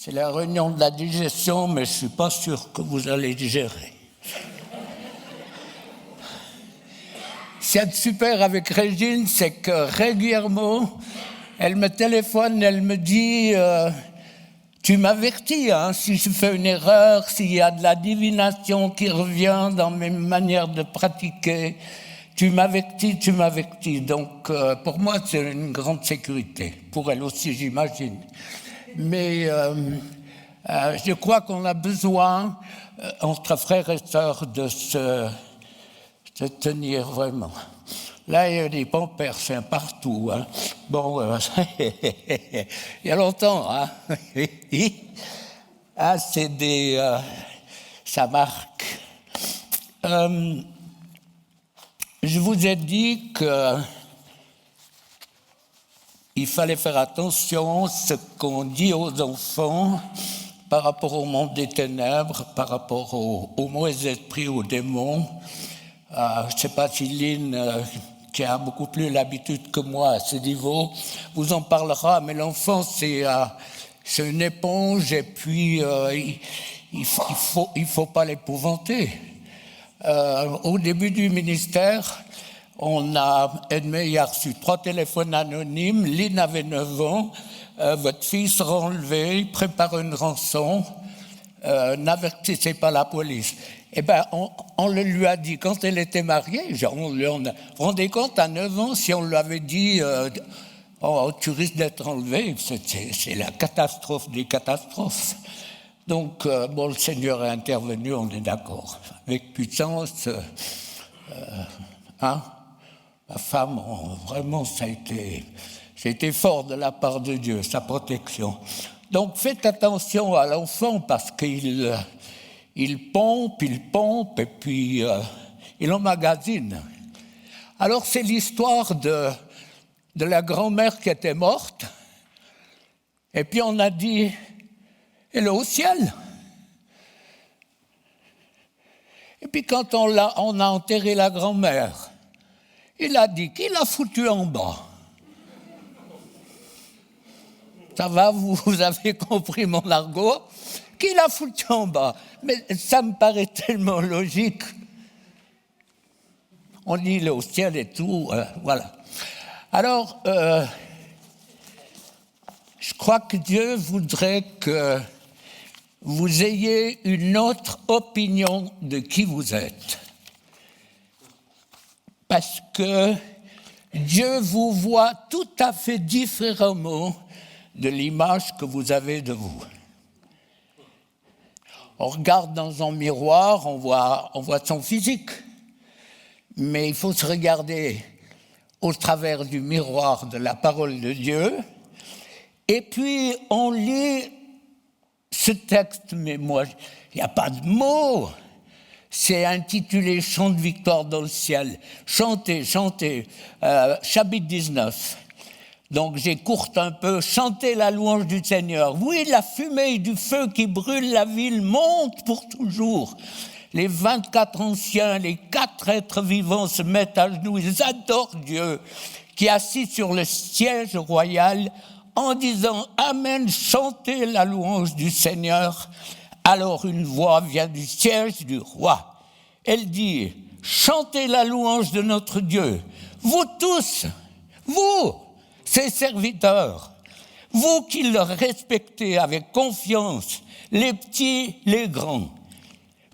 C'est la réunion de la digestion, mais je ne suis pas sûr que vous allez digérer. Ce qui est super avec Régine, c'est que régulièrement, elle me téléphone, elle me dit tu m'avertis, hein, si je fais une erreur, s'il y a de la divination qui revient dans mes manières de pratiquer, tu m'avertis. Donc, pour moi, c'est une grande sécurité. Pour elle aussi, j'imagine. Mais je crois qu'on a besoin, entre frères et sœurs, de se tenir vraiment. Là, il y a des pampers partout. Hein. Bon, il y a longtemps. Hein. Ah, c'est des... ça marque. Je vous ai dit qu'il fallait faire attention à ce qu'on dit aux enfants par rapport au monde des ténèbres, par rapport aux mauvais esprits, aux démons. Je ne sais pas si Lynn, qui a beaucoup plus l'habitude que moi à ce niveau, vous en parlera, mais l'enfant, c'est une éponge, et puis il faut pas l'épouvanter. Au début du ministère, Edmé a reçu 3 téléphones anonymes. Lynn avait 9 ans. Votre fille sera enlevée, il prépare une rançon. N'avertissez pas la police. Eh bien, on le lui a dit quand elle était mariée. Vous vous rendez compte, à 9 ans, si on lui avait dit tu risques d'être enlevé, c'est la catastrophe des catastrophes. Donc, le Seigneur est intervenu, on est d'accord. Avec puissance, la femme, vraiment, ça a été fort de la part de Dieu, sa protection. Donc, faites attention à l'enfant parce qu'il pompe, et puis il emmagasine. Alors, c'est l'histoire de la grand-mère qui était morte, et puis on a dit, elle est au ciel. Et puis quand on a enterré la grand-mère, il a dit qu'il l'a foutue en bas. Ça va, vous avez compris mon argot? Qui l'a foutu en bas? Mais ça me paraît tellement logique. On dit il est au ciel et tout, voilà. Alors, je crois que Dieu voudrait que vous ayez une autre opinion de qui vous êtes. Parce que Dieu vous voit tout à fait différemment de l'image que vous avez de vous. On regarde dans un miroir, on voit son physique. Mais il faut se regarder au travers du miroir de la parole de Dieu. Et puis, on lit ce texte, mais moi, il n'y a pas de mots. C'est intitulé « Chant de victoire dans le ciel ». Chantez, chapitre 19. Donc, j'écourte un peu. « Chantez la louange du Seigneur. Oui, la fumée du feu qui brûle la ville monte pour toujours. Les 24 anciens, les 4 êtres vivants se mettent à genoux. Ils adorent Dieu qui est assis sur le siège royal en disant « Amen, chantez la louange du Seigneur ». Alors une voix vient du siège du roi. Elle dit « Chantez la louange de notre Dieu, vous tous, vous, ses serviteurs, vous qui le respectez avec confiance, les petits, les grands. »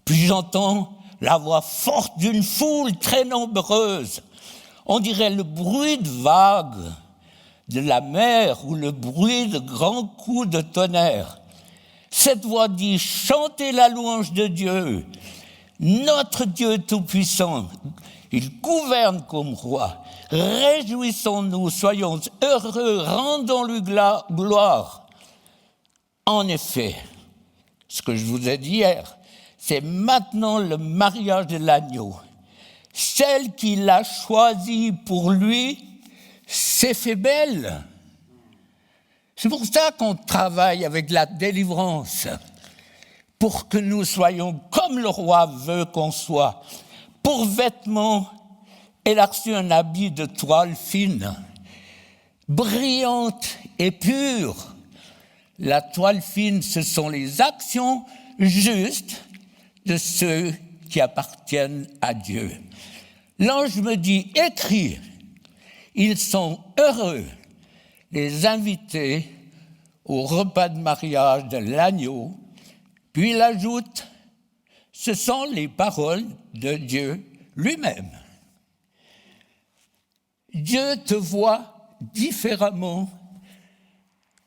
Puis j'entends la voix forte d'une foule très nombreuse. On dirait le bruit de vagues de la mer ou le bruit de grands coups de tonnerre. Cette voix dit « Chantez la louange de Dieu, notre Dieu tout-puissant. Il gouverne comme roi. Réjouissons-nous, soyons heureux, rendons-lui gloire. » En effet, ce que je vous ai dit hier, c'est maintenant le mariage de l'agneau. Celle qu'il a choisie pour lui s'est fait belle. C'est pour ça qu'on travaille avec la délivrance, pour que nous soyons comme le roi veut qu'on soit. Pour vêtements, elle a reçu un habit de toile fine, brillante et pure. La toile fine, ce sont les actions justes de ceux qui appartiennent à Dieu. L'ange me dit, écris, ils sont heureux, les invités au repas de mariage de l'agneau. Puis il ajoute, ce sont les paroles de Dieu lui-même. Dieu te voit différemment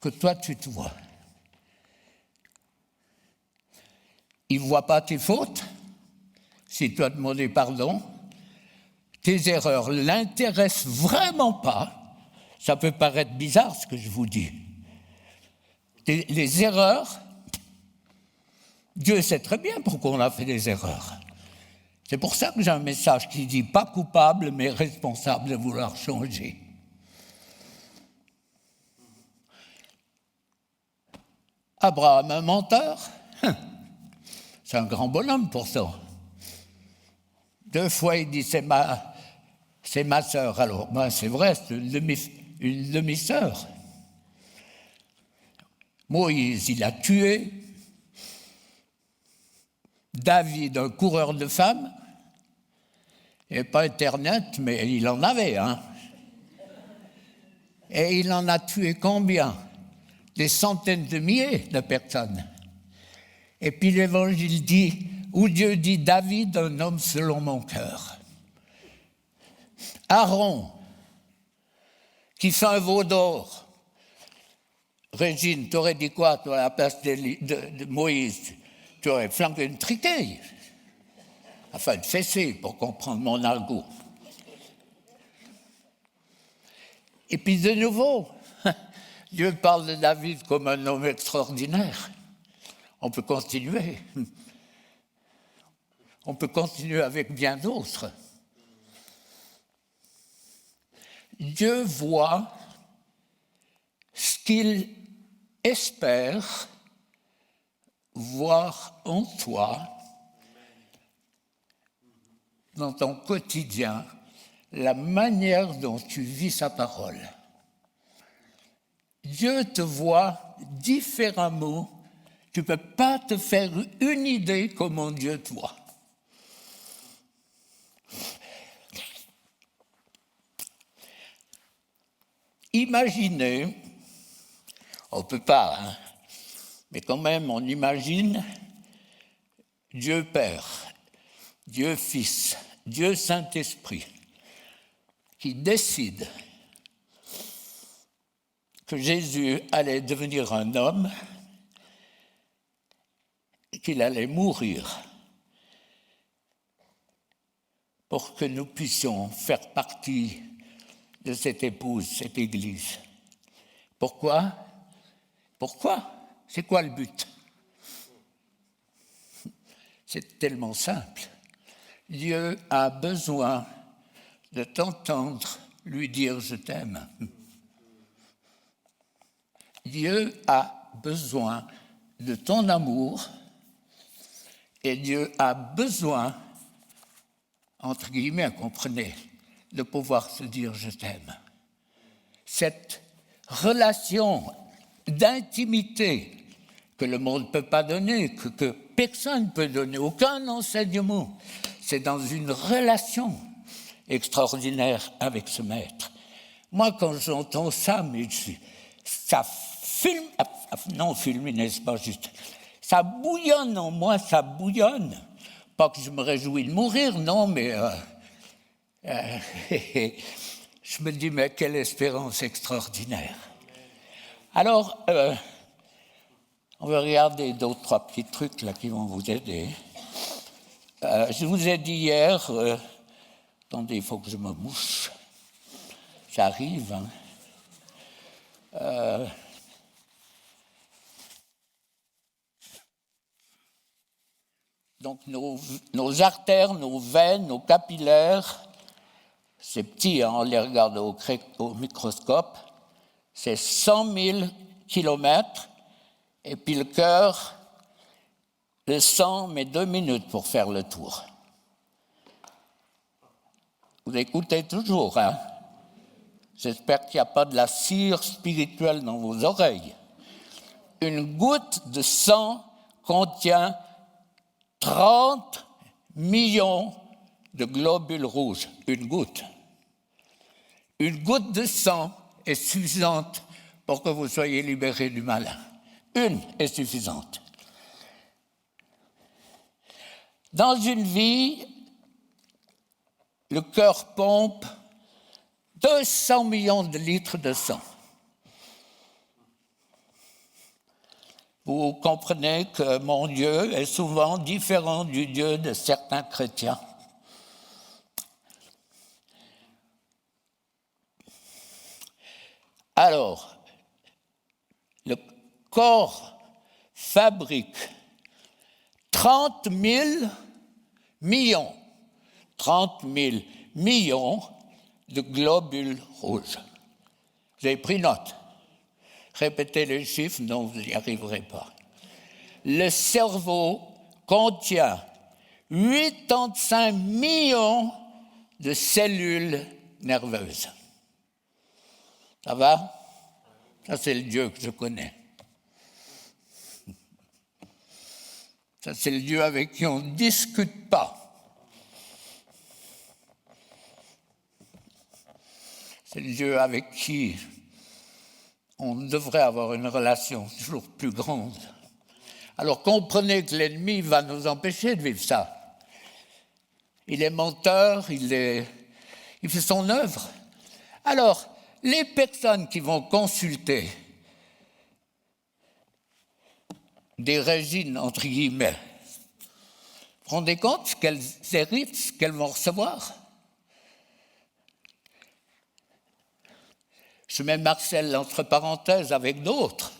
que toi tu te vois. Il ne voit pas tes fautes, si tu as demandé pardon. Tes erreurs ne l'intéressent vraiment pas. Ça peut paraître bizarre ce que je vous dis. Les erreurs, Dieu sait très bien pourquoi on a fait des erreurs. C'est pour ça que j'ai un message qui dit pas coupable, mais responsable de vouloir changer. Abraham, un menteur, c'est un grand bonhomme pour ça. 2 fois, il dit c'est ma sœur. Alors, ben, c'est vrai, c'est une demi-sœur. Moïse, il a tué. David, un coureur de femmes. Et pas Internet, mais il en avait, hein. Et il en a tué combien? Des centaines de milliers de personnes. Et puis l'Évangile dit, où Dieu dit, David, un homme selon mon cœur. Aaron, qui fait un veau d'or. Régine, tu aurais dit quoi, toi, à la place de Moïse? Tu aurais flanqué une triqueille. Enfin, une fessée, pour comprendre mon argot. Et puis de nouveau, Dieu parle de David comme un homme extraordinaire. On peut continuer. On peut continuer avec bien d'autres. Dieu voit ce qu'il espère voir en toi, dans ton quotidien, la manière dont tu vis sa parole. Dieu te voit différemment. Tu ne peux pas te faire une idée comment Dieu te voit. Imaginez, on ne peut pas, hein, mais quand même on imagine Dieu Père, Dieu Fils, Dieu Saint-Esprit, qui décide que Jésus allait devenir un homme, qu'il allait mourir pour que nous puissions faire partie de cette épouse, cette Église. Pourquoi? Pourquoi? C'est quoi le but? C'est tellement simple. Dieu a besoin de t'entendre lui dire « je t'aime ». Dieu a besoin de ton amour et Dieu a besoin, entre guillemets, comprenez, de pouvoir se dire « je t'aime ». Cette relation d'intimité que le monde ne peut pas donner, que personne ne peut donner, aucun enseignement, c'est dans une relation extraordinaire avec ce maître. Moi, quand j'entends ça, mais ça fulmine, c'est pas juste. Ça bouillonne en moi, ça bouillonne. Pas que je me réjouis de mourir, non, mais je me dis, mais quelle espérance extraordinaire. Alors, on va regarder 2 ou 3 petits trucs là qui vont vous aider. Je vous ai dit hier, attendez, il faut que je me mouche. J'arrive. Hein. Donc nos artères, nos veines, nos capillaires, c'est petit, hein, on les regarde au microscope, c'est 100 000 kilomètres, et puis le cœur, le sang met 2 minutes pour faire le tour. Vous écoutez toujours, hein? J'espère qu'il n'y a pas de la cire spirituelle dans vos oreilles. une goutte de sang contient 30 millions de globules rouges. Une goutte. Une goutte de sang est suffisante pour que vous soyez libéré du mal. Une est suffisante. Dans une vie, le cœur pompe 200 millions de litres de sang. Vous comprenez que mon Dieu est souvent différent du Dieu de certains chrétiens. Alors, le corps fabrique 30 000 millions de globules rouges. Vous avez pris note. Répétez les chiffres, non, vous n'y arriverez pas. Le cerveau contient 85 millions de cellules nerveuses. Ça va? Ça, c'est le Dieu que je connais. Ça, c'est le Dieu avec qui on ne discute pas. C'est le Dieu avec qui on devrait avoir une relation toujours plus grande. Alors comprenez que l'ennemi va nous empêcher de vivre ça. Il est menteur, il fait son œuvre. Alors, les personnes qui vont consulter des régines, entre guillemets, vous vous rendez compte qu'elles héritent ce qu'elles vont recevoir? Je mets Marcel entre parenthèses avec d'autres.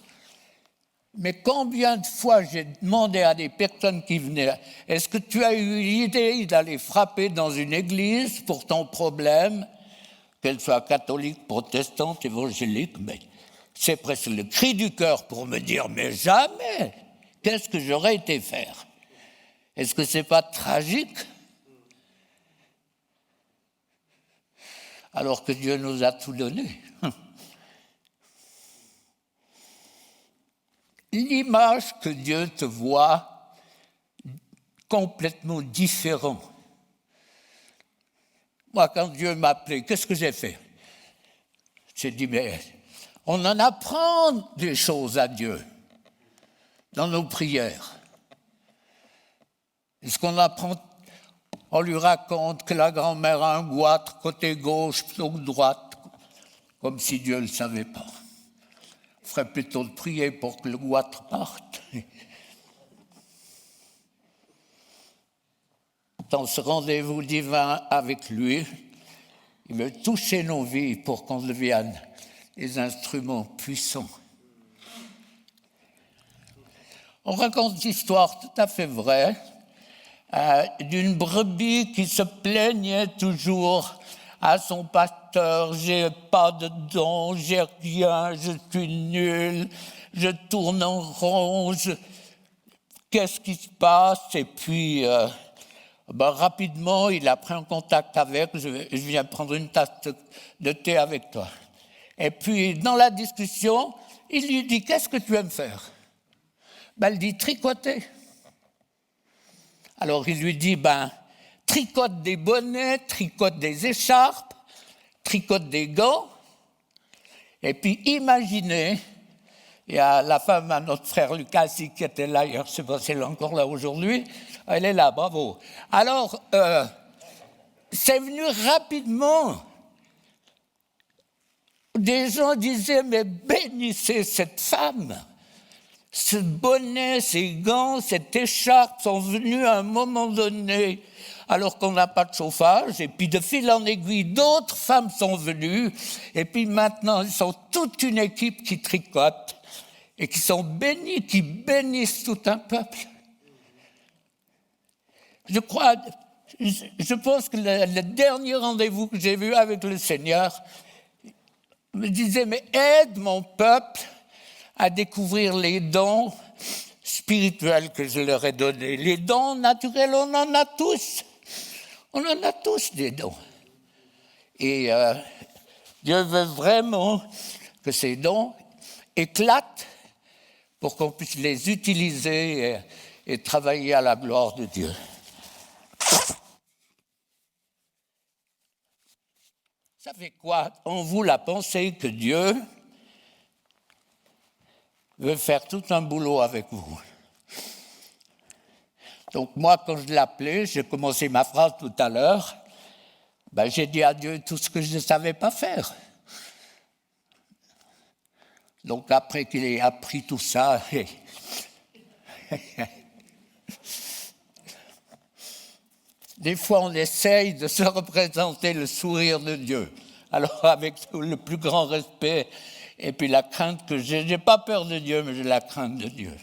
Mais combien de fois j'ai demandé à des personnes qui venaient, est-ce que tu as eu l'idée d'aller frapper dans une église pour ton problème, qu'elle soit catholique, protestante, évangélique, mais c'est presque le cri du cœur pour me dire, mais jamais, qu'est-ce que j'aurais été faire? Est-ce que c'est pas tragique? Alors que Dieu nous a tout donné. L'image que Dieu te voit complètement différent. Moi, quand Dieu m'a appelé, qu'est-ce que j'ai fait? J'ai dit, mais on en apprend des choses à Dieu dans nos prières. Est-ce qu'on apprend? On lui raconte que la grand-mère a un goitre côté gauche plutôt que droite, comme si Dieu ne le savait pas. On ferait plutôt de prier pour que le goitre parte. Dans ce rendez-vous divin avec lui, il veut toucher nos vies pour qu'on devienne des instruments puissants. On raconte une histoire tout à fait vraie d'une brebis qui se plaignait toujours à son pasteur, j'ai pas de dons, j'ai rien, je suis nul, je tourne en rond, qu'est-ce qui se passe? Et puis, rapidement, il a pris en contact avec, je viens prendre une tasse de thé avec toi. Et puis, dans la discussion, il lui dit, qu'est-ce que tu aimes faire? Elle dit, tricoter. Alors, il lui dit, tricote des bonnets, tricote des écharpes, tricote des gants. Et puis, imaginez, il y a la femme à notre frère Lucas qui était là hier, je ne sais pas si elle est encore là aujourd'hui. Elle est là, bravo. Alors, c'est venu rapidement. Des gens disaient, mais bénissez cette femme. Ce bonnet, ces gants, cette écharpe sont venus à un moment donné, alors qu'on n'a pas de chauffage, et puis de fil en aiguille, d'autres femmes sont venues, et puis maintenant, ils sont toute une équipe qui tricote, et qui sont bénis, qui bénissent tout un peuple. Je pense que le dernier rendez-vous que j'ai vu avec le Seigneur me disait, mais aide mon peuple à découvrir les dons spirituels que je leur ai donnés. Les dons naturels, on en a tous. On en a tous des dons. Et Dieu veut vraiment que ces dons éclatent pour qu'on puisse les utiliser et travailler à la gloire de Dieu. Ça fait quoi en vous la pensée que Dieu veut faire tout un boulot avec vous? Donc moi, quand je l'ai appelé, j'ai commencé ma phrase tout à l'heure, j'ai dit à Dieu tout ce que je ne savais pas faire. Donc après qu'il ait appris tout ça, des fois on essaye de se représenter le sourire de Dieu. Alors avec le plus grand respect et puis la crainte que j'ai, n'ai pas peur de Dieu, mais j'ai la crainte de Dieu.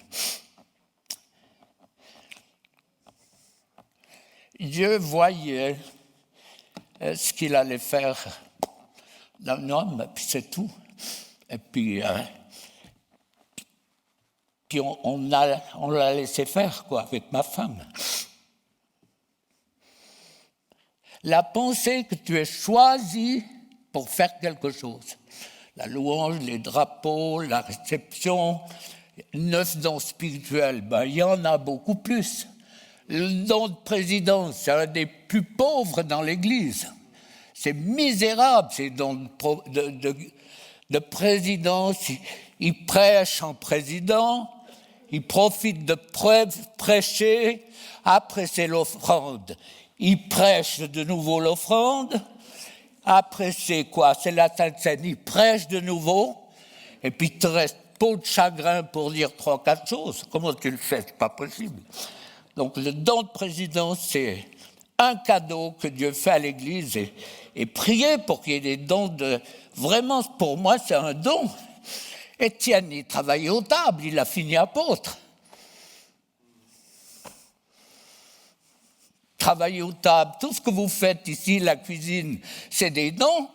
Dieu voyait ce qu'il allait faire d'un homme, puis c'est tout. Et puis on l'a laissé faire, quoi, avec ma femme. La pensée que tu es choisi pour faire quelque chose. La louange, les drapeaux, la réception, 9 dons spirituels, il y en a beaucoup plus. Le don de présidence, c'est un des plus pauvres dans l'Église. C'est misérable, ces dons de présidence. Il prêche en président, il profite de prêcher, après c'est l'offrande. Il prêche de nouveau l'offrande, après c'est quoi? C'est la Sainte Seine, il prêche de nouveau, et puis il te reste peau de chagrin pour dire 3-4 choses. Comment tu le fais? C'est pas possible. Donc le don de présidence, c'est un cadeau que Dieu fait à l'Église et prier pour qu'il y ait des dons de... Vraiment, pour moi, c'est un don. Étienne, il travaillait aux tables, il a fini apôtre. Travailler aux tables, tout ce que vous faites ici, la cuisine, c'est des dons.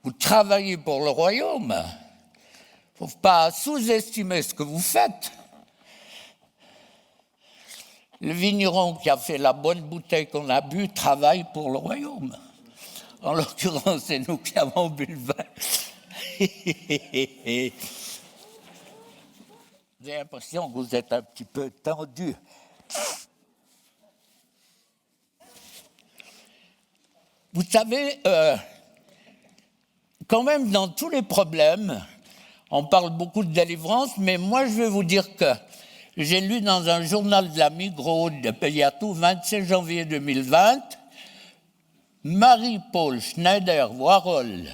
Vous travaillez pour le royaume. Il ne faut pas sous-estimer ce que vous faites. Le vigneron qui a fait la bonne bouteille qu'on a bu travaille pour le royaume. En l'occurrence, c'est nous qui avons bu le vin. J'ai l'impression que vous êtes un petit peu tendu. Vous savez, quand même, dans tous les problèmes, on parle beaucoup de délivrance, mais moi, je vais vous dire que j'ai lu dans un journal de la Migros de Payatou, 27 janvier 2020, Marie-Paul Schneider-Warhol,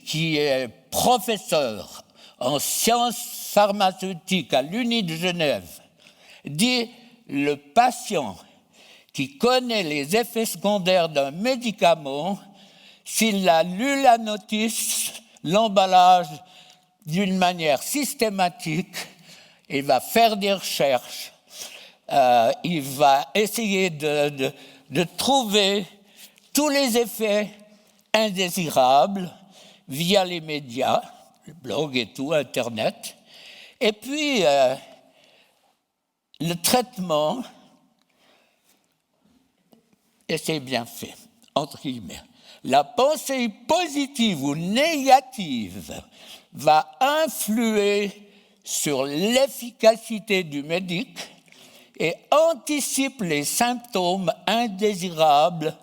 qui est professeur en sciences pharmaceutiques à l'Uni de Genève, dit « Le patient qui connaît les effets secondaires d'un médicament, s'il a lu la notice, l'emballage d'une manière systématique, il va faire des recherches, il va essayer de trouver tous les effets indésirables via les médias, le blog et tout, Internet. Et puis, le traitement, et c'est bien fait, entre guillemets. La pensée positive ou négative va influer sur l'efficacité du médic et anticipe les symptômes indésirables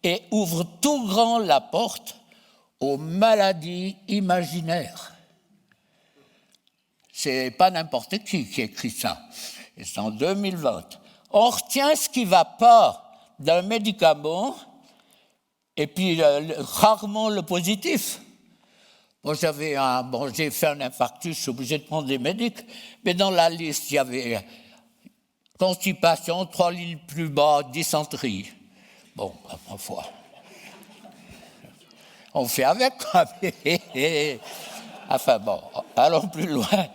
et ouvre tout grand la porte aux maladies imaginaires. C'est pas n'importe qui écrit ça. Et c'est en 2020. On retient ce qui ne va pas d'un médicament et puis rarement le positif. Moi, j'ai fait un infarctus, je suis obligé de prendre des médics, mais dans la liste, il y avait constipation, 3 lignes plus bas, dysenterie. Bon, ma foi. On fait avec, quoi. Enfin bon, allons plus loin.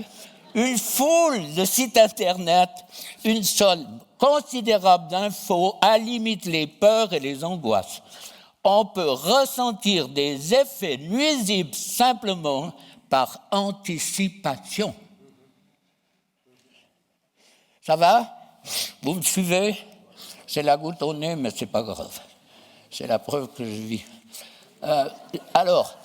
Une foule de sites Internet, une somme considérable d'infos à limite les peurs et les angoisses. On peut ressentir des effets nuisibles simplement par anticipation. Ça va? Vous me suivez? C'est la goutte au nez, mais c'est pas grave. C'est la preuve que je vis. Alors,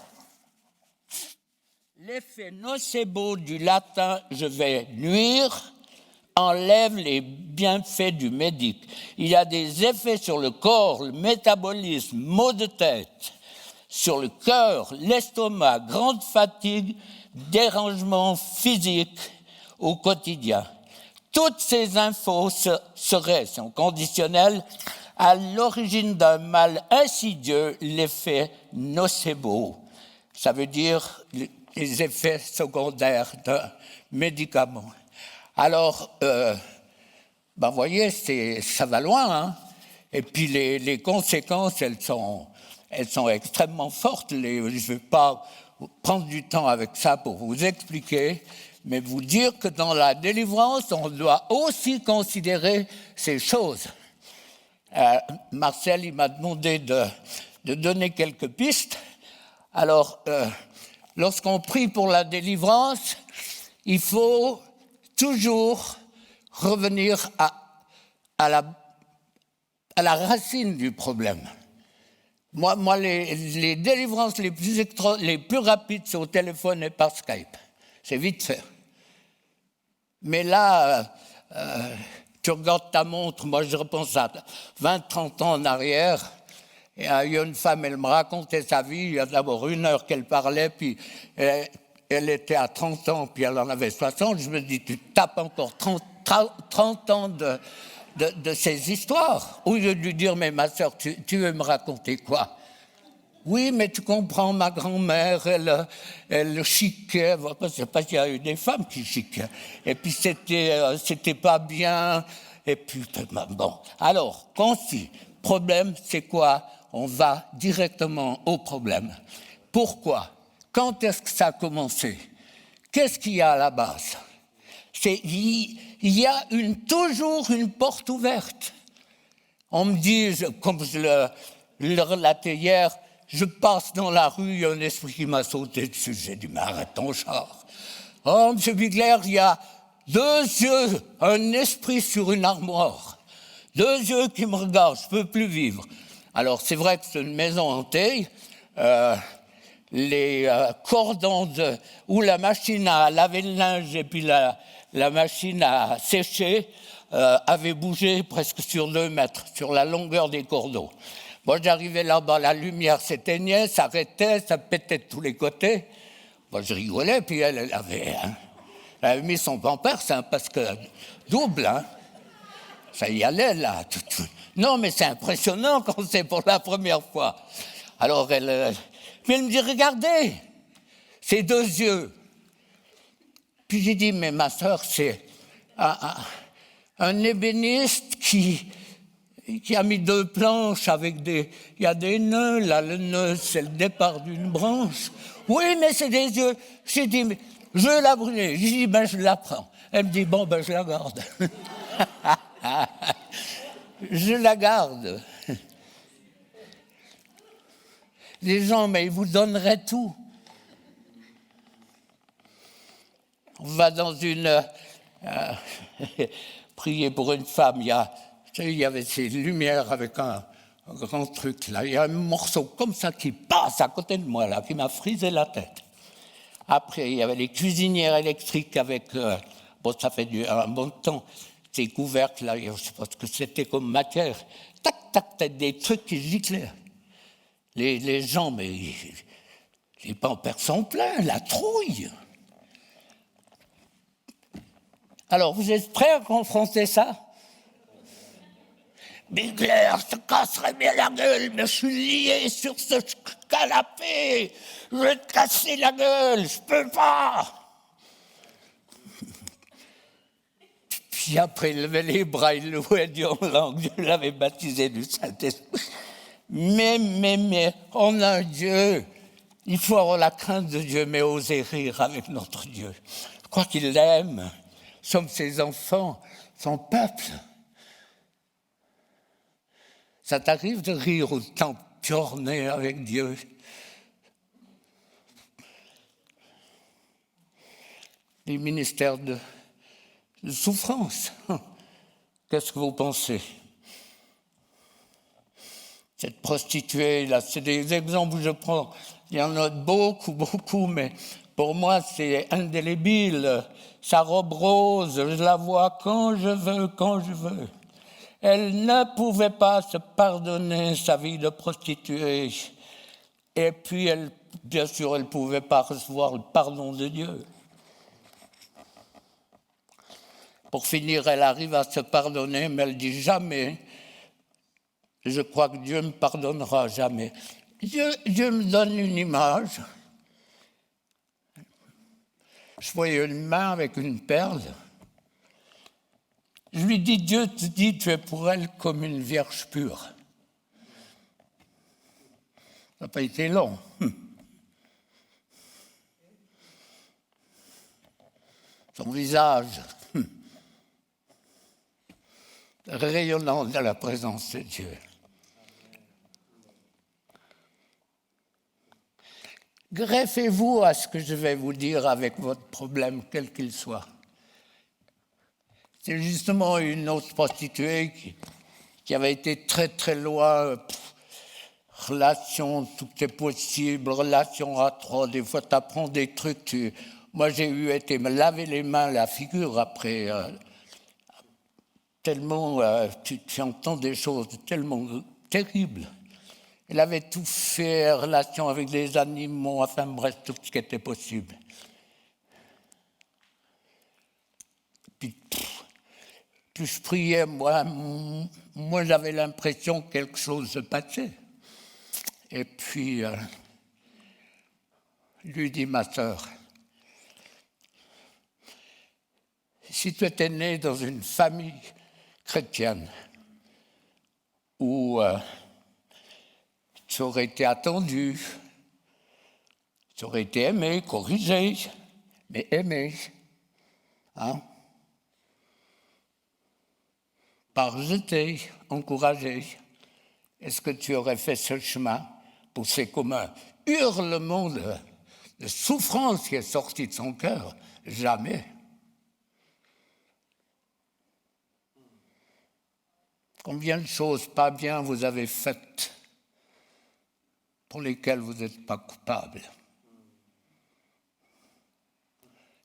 L'effet nocebo du latin « je vais nuire » enlève les bienfaits du médic. Il y a des effets sur le corps, le métabolisme, maux de tête, sur le cœur, l'estomac, grande fatigue, dérangements physiques au quotidien. Toutes ces infos sont conditionnelles à l'origine d'un mal insidieux, l'effet nocebo. Ça veut dire les effets secondaires d'un médicament. Alors, vous voyez, ça va loin, hein? Et puis les conséquences, elles sont extrêmement fortes. Je ne vais pas prendre du temps avec ça pour vous expliquer, mais vous dire que dans la délivrance, on doit aussi considérer ces choses. Marcel, il m'a demandé de donner quelques pistes. Alors, lorsqu'on prie pour la délivrance, il faut toujours revenir à la racine du problème. Moi les délivrances les plus rapides, c'est au téléphone et par Skype. C'est vite fait. Mais là, tu regardes ta montre, moi je repense à 20-30 ans en arrière, et il y a une femme, elle me racontait sa vie, il y a d'abord 1 heure qu'elle parlait, puis elle était à 30 ans, puis elle en avait 60. Je me dis, tu tapes encore 30 ans de ces histoires. Au lieu de lui dire, mais ma sœur, tu veux me raconter quoi? Oui, mais tu comprends, ma grand-mère, elle chiquait. C'est pas qu'il y a eu des femmes qui chiquaient. Et puis c'était pas bien. Et puis, bon. Alors, concis. Problème, c'est quoi? On va directement au problème. Pourquoi? Quand est-ce que ça a commencé? Qu'est-ce qu'il y a à la base? Il y a toujours une porte ouverte. On me dit, comme je le relatais hier, je passe dans la rue, il y a un esprit qui m'a sauté dessus. J'ai dit, mais arrête ton char. Oh, M. Bigler, il y a 2 yeux, un esprit sur une armoire. 2 yeux qui me regardent, je ne peux plus vivre. Alors, c'est vrai que c'est une maison hantée. Les cordons où la machine à laver le linge et puis la machine à sécher avaient bougé presque sur 2 mètres, sur la longueur des cordons. Moi, j'arrivais là-bas, la lumière s'éteignait, s'arrêtait, ça pétait de tous les côtés. Moi, je rigolais, puis elle avait mis son pampers, hein, parce que double, hein. Ça y allait, là. Non, mais c'est impressionnant quand c'est pour la première fois. Alors, elle me dit, regardez, ces 2 yeux. Puis j'ai dit, mais ma sœur, c'est un ébéniste qui a mis 2 planches avec il y a des nœuds, là, le nœud, c'est le départ d'une branche. Oui, mais c'est des yeux. J'ai dit, mais je veux la brûler. J'ai dit, je la prends. Elle me dit, bon, je la garde. Je la garde. Les gens, mais ils vous donneraient tout. On va dans prier pour une femme, il y avait ces lumières avec un grand truc, là. Il y a un morceau comme ça qui passe à côté de moi, là, qui m'a frisé la tête. Après, il y avait les cuisinières électriques avec... ça fait un bon temps. Ces couvercles, là, je ne sais pas ce que c'était comme matière. Tac, tac, des trucs qui giclaient. Les gens, mais les pampers sont pleins, la trouille. Alors, vous êtes prêts à confronter ça? Bigler, je te casserai bien la gueule, mais je suis lié sur ce canapé. Je vais te casser la gueule, je peux pas. Puis après, il levait les bras, il louait Dieu en langue, Dieu l'avait baptisé du Saint-Esprit. Mais, on a un Dieu. Il faut avoir la crainte de Dieu, mais oser rire avec notre Dieu. Je crois qu'il l'aime. Nous sommes ses enfants, son peuple. Ça t'arrive de rire ou de t'empiorner avec Dieu? Les ministères de souffrance. Qu'est-ce que vous pensez? Cette prostituée, là, c'est des exemples où je prends. Il y en a beaucoup, mais Pour moi, c'est indélébile. Sa robe rose, je la vois quand je veux, quand je veux. Elle ne pouvait pas se pardonner sa vie de prostituée. Et puis, bien sûr, elle ne pouvait pas recevoir le pardon de Dieu. Pour finir, elle arrive à se pardonner, mais elle dit jamais. Je crois que Dieu me pardonnera jamais. Dieu me donne une image. Je voyais une main avec une perle. Je lui dis, Dieu te dit, tu es pour elle comme une vierge pure. Ça n'a pas été long. Son visage rayonnant de la présence de Dieu. Greffez-vous à ce que je vais vous dire avec votre problème, quel qu'il soit. C'est justement une autre prostituée qui avait été très très loin, relation, tout est possible, relation à trois, des fois tu apprends des trucs. Moi j'ai été me laver les mains, la figure après, tellement tu entends des choses tellement terribles. Elle avait tout fait, relation avec les animaux, enfin bref, tout ce qui était possible. Puis, plus je priais, moi j'avais l'impression que quelque chose se passait. Et puis, je lui dis, ma sœur, si tu étais née dans une famille chrétienne où tu aurais été attendu, tu aurais été aimé, corrigé, mais aimé, hein? Pas rejeté, encouragé. Est-ce que tu aurais fait ce chemin poussé comme un hurlement de souffrance qui est sorti de son cœur? Jamais. Combien de choses pas bien vous avez faites pour lesquelles vous n'êtes pas coupable?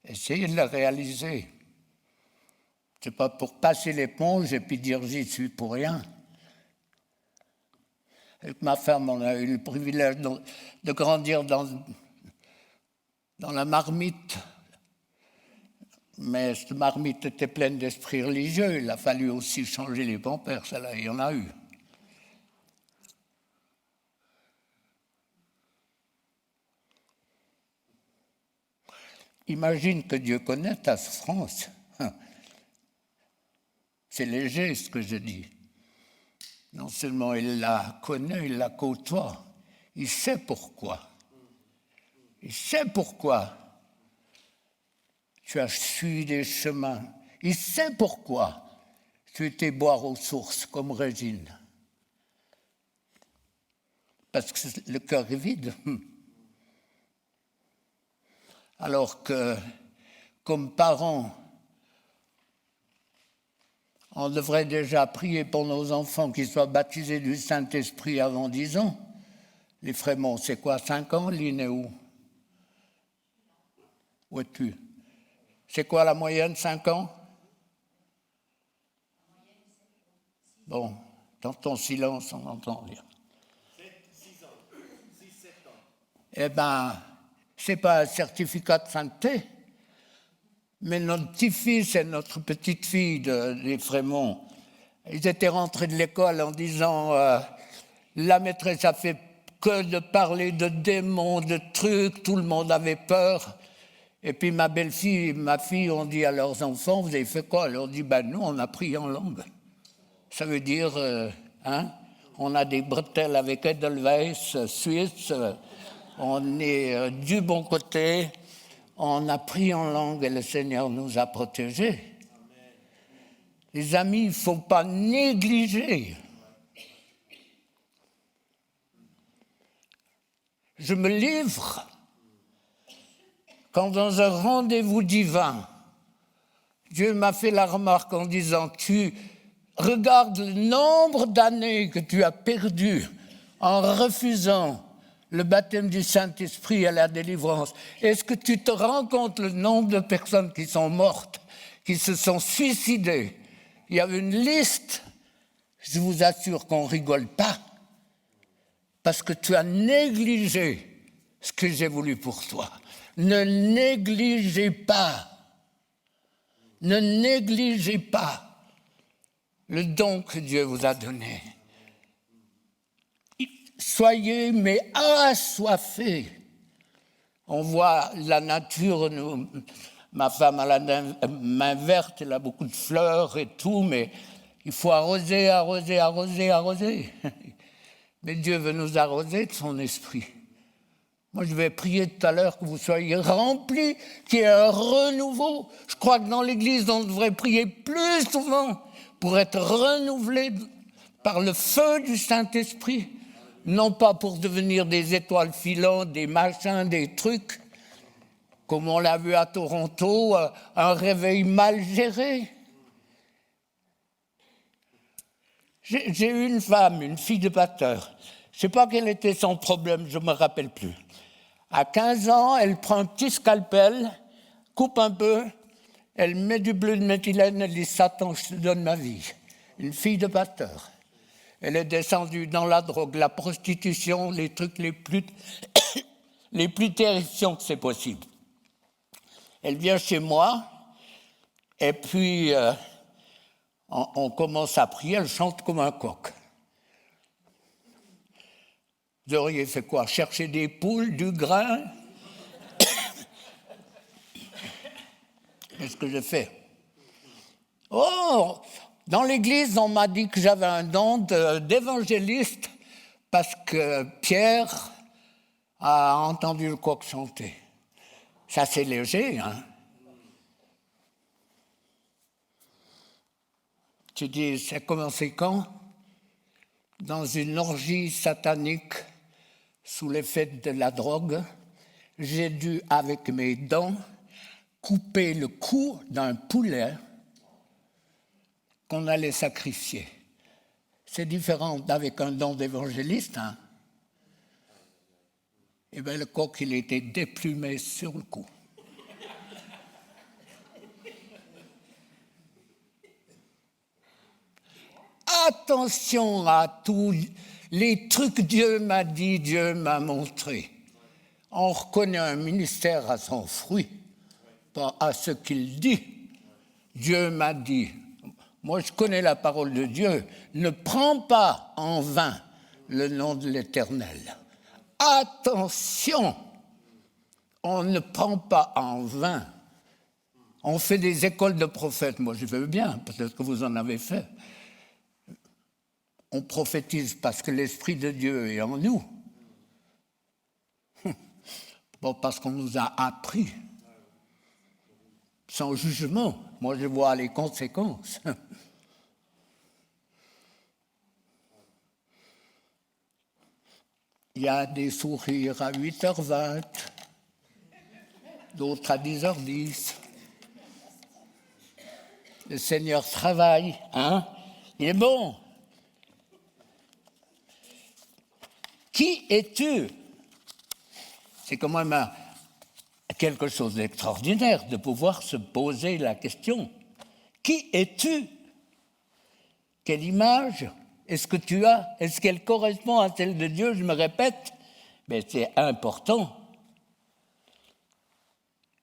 Essayez de le réaliser. Ce n'est pas pour passer l'éponge et puis dire j'y suis pour rien. Avec ma femme, on a eu le privilège de grandir dans la marmite. Mais cette marmite était pleine d'esprit religieux. Il a fallu aussi changer les pampers, ça là, il y en a eu. Imagine que Dieu connaît ta souffrance. C'est léger ce que je dis. Non seulement il la connaît, il la côtoie. Il sait pourquoi. Il sait pourquoi tu as suivi des chemins. Il sait pourquoi tu étais boire aux sources comme Régine. Parce que le cœur est vide. Alors que, comme parents, on devrait déjà prier pour nos enfants qu'ils soient baptisés du Saint-Esprit avant 10 ans. Les Frémonts, c'est quoi, 5 ans? Lynn est où? Où es-tu? C'est quoi la moyenne, 5 ans? Bon, dans ton silence, on entend rien. 6 ans, 6-7 ans. Eh bien, ce n'est pas un certificat de sainteté, mais notre petit-fils et notre petite-fille des Frémonts, ils étaient rentrés de l'école en disant la maîtresse a fait que de parler de démons, de trucs, tout le monde avait peur. Et puis ma belle-fille et ma fille ont dit à leurs enfants, vous avez fait quoi? Ils ont dit, ben nous, on a prié en langue. Ça veut dire, on a des bretelles avec Edelweiss, Suisse, on est du bon côté, on a prié en langue et le Seigneur nous a protégés. Amen. Les amis, il ne faut pas négliger. Je me livre quand dans un rendez-vous divin, Dieu m'a fait la remarque en disant, tu regardes le nombre d'années que tu as perdu en refusant le baptême du Saint-Esprit et la délivrance. Est-ce que tu te rends compte le nombre de personnes qui sont mortes, qui se sont suicidées? Il y avait une liste, je vous assure qu'on ne rigole pas, parce que tu as négligé ce que j'ai voulu pour toi. Ne négligez pas, ne négligez pas le don que Dieu vous a donné. Soyez mais assoiffés. On voit la nature, ma femme a la main verte, elle a beaucoup de fleurs et tout, mais il faut arroser, arroser, arroser, arroser. Mais Dieu veut nous arroser de son esprit. Moi, je vais prier tout à l'heure que vous soyez remplis, qu'il y ait un renouveau. Je crois que dans l'Église, on devrait prier plus souvent pour être renouvelés par le feu du Saint-Esprit. Non pas pour devenir des étoiles filantes, des machins, des trucs, comme on l'a vu à Toronto, un réveil mal géré. J'ai eu une femme, une fille de pasteur. Je ne sais pas quel était son problème, je ne me rappelle plus. À 15 ans, elle prend un petit scalpel, coupe un peu, elle met du bleu de méthylène, elle dit « Satan, je te donne ma vie ». Une fille de pasteur. Elle est descendue dans la drogue, la prostitution, les trucs les plus terrifiants que c'est possible. Elle vient chez moi, et puis on commence à prier, elle chante comme un coq. Vous auriez fait quoi? Chercher des poules, du grain? Qu'est-ce que j'ai fait? Oh! Dans l'église, on m'a dit que j'avais un don d'évangéliste parce que Pierre a entendu le coq chanter. Ça, c'est léger, hein? Tu dis, c'est commencé quand? Dans une orgie satanique sous l'effet de la drogue, j'ai dû, avec mes dents, couper le cou d'un poulet qu'on allait sacrifier. C'est différent d'avec un don d'évangéliste. Hein? Eh bien, le coq, il était déplumé sur le cou. Attention à tous les trucs que Dieu m'a dit, Dieu m'a montré. On reconnaît un ministère à son fruit, pas à ce qu'il dit. Dieu m'a dit. Moi, je connais la parole de Dieu. Ne prends pas en vain le nom de l'Éternel. Attention, on ne prend pas en vain. On fait des écoles de prophètes. Moi, je veux bien, peut-être que vous en avez fait. On prophétise parce que l'Esprit de Dieu est en nous. Bon, parce qu'on nous a appris. Sans jugement. Moi, je vois les conséquences. Il y a des sourires à 8h20, d'autres à 10h10. Le Seigneur travaille, hein? Il est bon. Qui es-tu? C'est quand même quelque chose d'extraordinaire de pouvoir se poser la question. Qui es-tu? Quelle image est-ce que tu as? Est-ce qu'elle correspond à celle de Dieu? Je me répète, mais c'est important.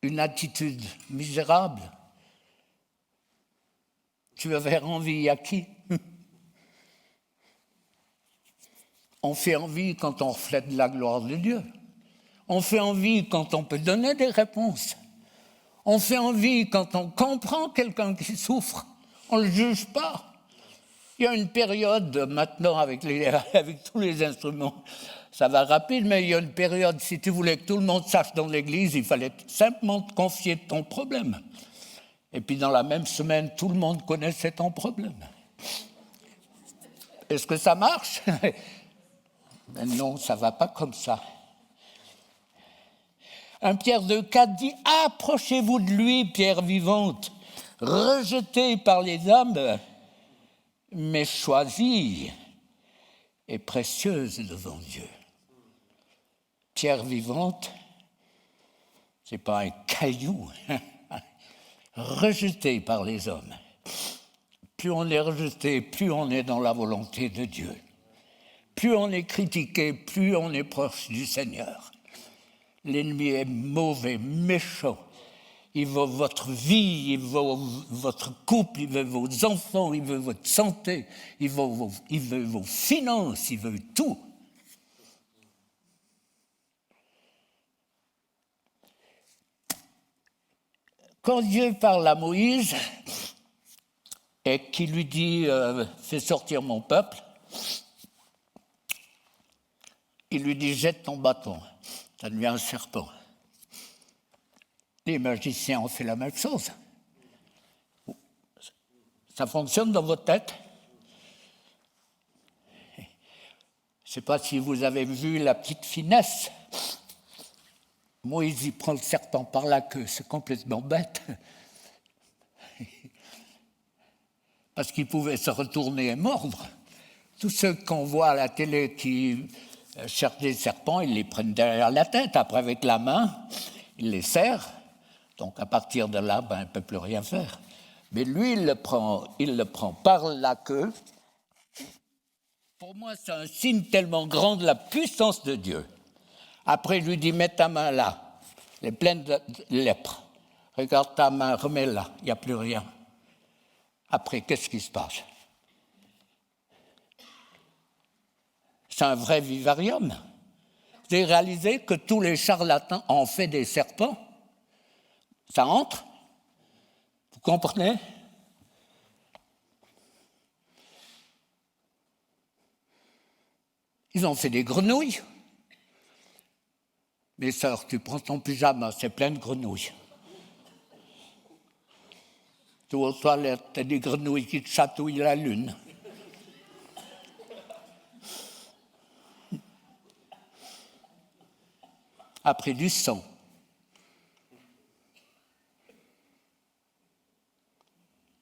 Une attitude misérable. Tu veux faire envie à qui? On fait envie quand on reflète la gloire de Dieu. On fait envie quand on peut donner des réponses. On fait envie quand on comprend quelqu'un qui souffre. On ne le juge pas. Il y a une période maintenant avec tous les instruments, ça va rapide, mais il y a une période, si tu voulais que tout le monde sache dans l'église, il fallait simplement te confier ton problème. Et puis dans la même semaine, tout le monde connaissait ton problème. Est-ce que ça marche? Mais non, ça ne va pas comme ça. 1 Pierre 2,4 dit « Approchez-vous de lui, pierre vivante, rejetée par les hommes, mais choisie et précieuse devant Dieu. » pierre vivante, ce n'est pas un caillou, rejeté par les hommes. Plus on est rejeté, plus on est dans la volonté de Dieu. Plus on est critiqué, plus on est proche du Seigneur. L'ennemi est mauvais, méchant. Il veut votre vie, il veut votre couple, il veut vos enfants, il veut votre santé, il veut vos finances, il veut tout. Quand Dieu parle à Moïse et qu'il lui dit « Fais sortir mon peuple », il lui dit « Jette ton bâton », ça devient un serpent. Les magiciens ont fait la même chose. Ça fonctionne dans votre tête? Je ne sais pas si vous avez vu la petite finesse. Moïse, il prend le serpent par la queue, c'est complètement bête. Parce qu'il pouvait se retourner et mordre. Tous ceux qu'on voit à la télé qui cherchent des serpents, ils les prennent derrière la tête. Après, avec la main, ils les serrent. Donc, à partir de là, il ne peut plus rien faire. Mais lui, il le prend par la queue. Pour moi, c'est un signe tellement grand de la puissance de Dieu. Après, il lui dit, mets ta main là, elle est pleine de lèpre. Regarde ta main, remets-la, il n'y a plus rien. Après, qu'est-ce qui se passe? C'est un vrai vivarium. Vous avez réalisé que tous les charlatans ont fait des serpents? Ça entre? Vous comprenez? Ils ont fait des grenouilles. Mes sœurs, tu prends ton pyjama, c'est plein de grenouilles. Tu vas aux toilettes, t'as des grenouilles qui te chatouillent la lune. Après du sang.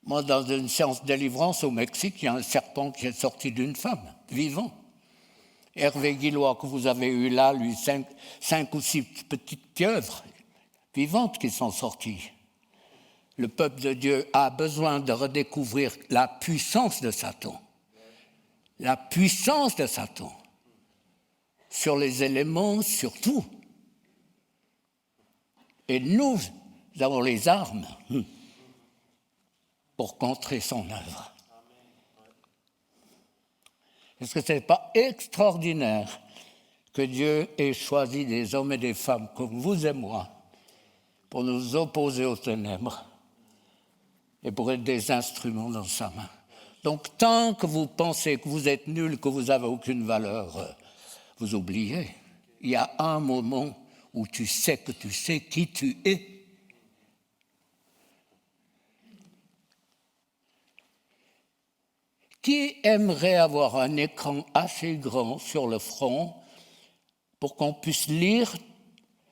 Moi, dans une séance de délivrance au Mexique, il y a un serpent qui est sorti d'une femme, vivant. Hervé Guillois, que vous avez eu là, lui, 5 ou 6 petites pieuvres vivantes qui sont sorties. Le peuple de Dieu a besoin de redécouvrir la puissance de Satan. La puissance de Satan. Sur les éléments, sur tout. Et nous avons les armes pour contrer son œuvre. Est-ce que ce n'est pas extraordinaire que Dieu ait choisi des hommes et des femmes comme vous et moi pour nous opposer aux ténèbres et pour être des instruments dans sa main? Donc, tant que vous pensez que vous êtes nul, que vous n'avez aucune valeur, vous oubliez. Il y a un moment où tu sais que tu sais qui tu es. Qui aimerait avoir un écran assez grand sur le front pour qu'on puisse lire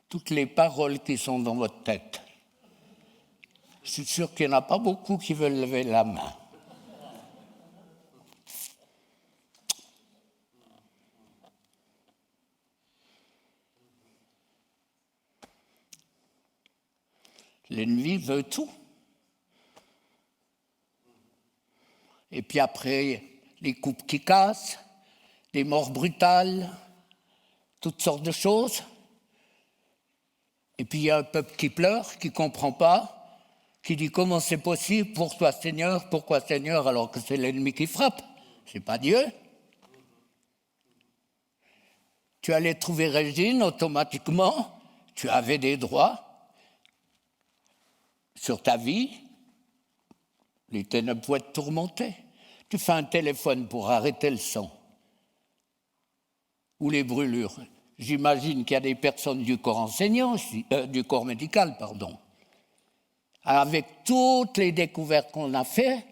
toutes les paroles qui sont dans votre tête? Je suis sûr qu'il n'y en a pas beaucoup qui veulent lever la main. L'ennemi veut tout. Et puis après, les coupes qui cassent, des morts brutales, toutes sortes de choses. Et puis il y a un peuple qui pleure, qui ne comprend pas, qui dit comment c'est possible pour toi Seigneur, pourquoi Seigneur, alors que c'est l'ennemi qui frappe, c'est pas Dieu. Tu allais trouver Régine, automatiquement, tu avais des droits sur ta vie, les ténèbres pouvaient te tourmenter. Tu fais un téléphone pour arrêter le sang ou les brûlures. J'imagine qu'il y a des personnes du corps enseignant, du corps médical, pardon. Avec toutes les découvertes qu'on a faites,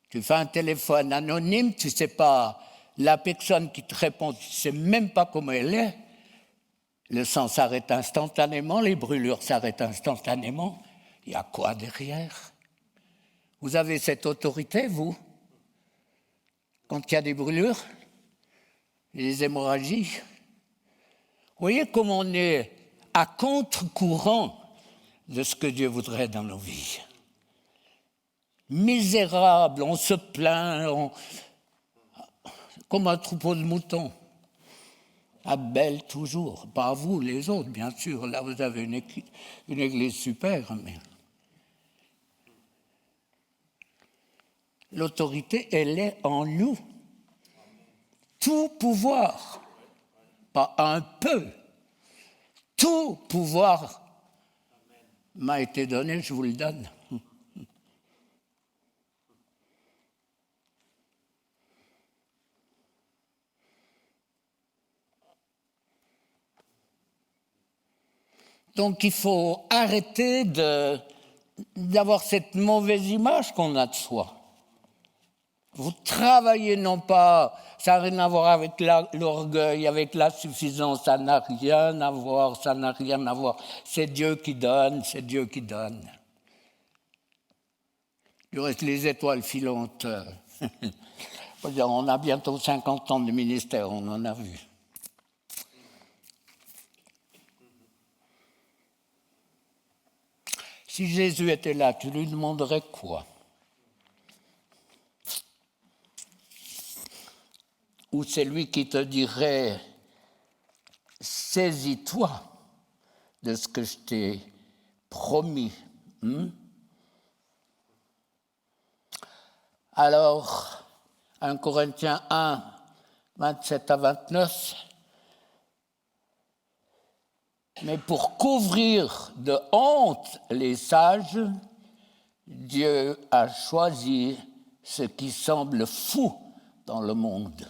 tu fais un téléphone anonyme, tu ne sais pas, la personne qui te répond, tu ne sais même pas comment elle est. Le sang s'arrête instantanément, les brûlures s'arrêtent instantanément. Il y a quoi derrière? Vous avez cette autorité, vous? Quand il y a des brûlures, des hémorragies, voyez comme on est à contre-courant de ce que Dieu voudrait dans nos vies. Misérable, on se plaint, comme un troupeau de moutons. À belle toujours, pas vous les autres, bien sûr. Là, vous avez une église super, mais l'autorité, elle est en nous. Tout pouvoir, pas un peu, tout pouvoir m'a été donné, je vous le donne. Donc il faut arrêter d'avoir cette mauvaise image qu'on a de soi. Vous travaillez non pas, ça n'a rien à voir avec l'orgueil, avec la suffisance, ça n'a rien à voir, ça n'a rien à voir. C'est Dieu qui donne, c'est Dieu qui donne. Du reste, les étoiles filantes, on a bientôt 50 ans de ministère, on en a vu. Si Jésus était là, tu lui demanderais quoi? Ou c'est lui qui te dirait « Saisis-toi de ce que je t'ai promis. » Alors, 1 Corinthiens 1, 27 à 29, mais pour couvrir de honte les sages, Dieu a choisi ce qui semble fou dans le monde.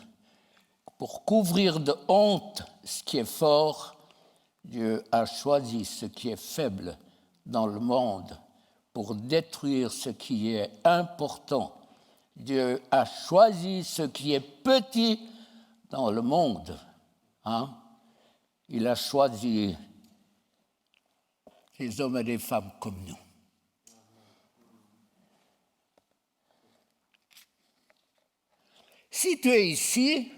Pour couvrir de honte ce qui est fort, Dieu a choisi ce qui est faible dans le monde. Pour détruire ce qui est important, Dieu a choisi ce qui est petit dans le monde. Il a choisi des hommes et des femmes comme nous. Si tu es ici,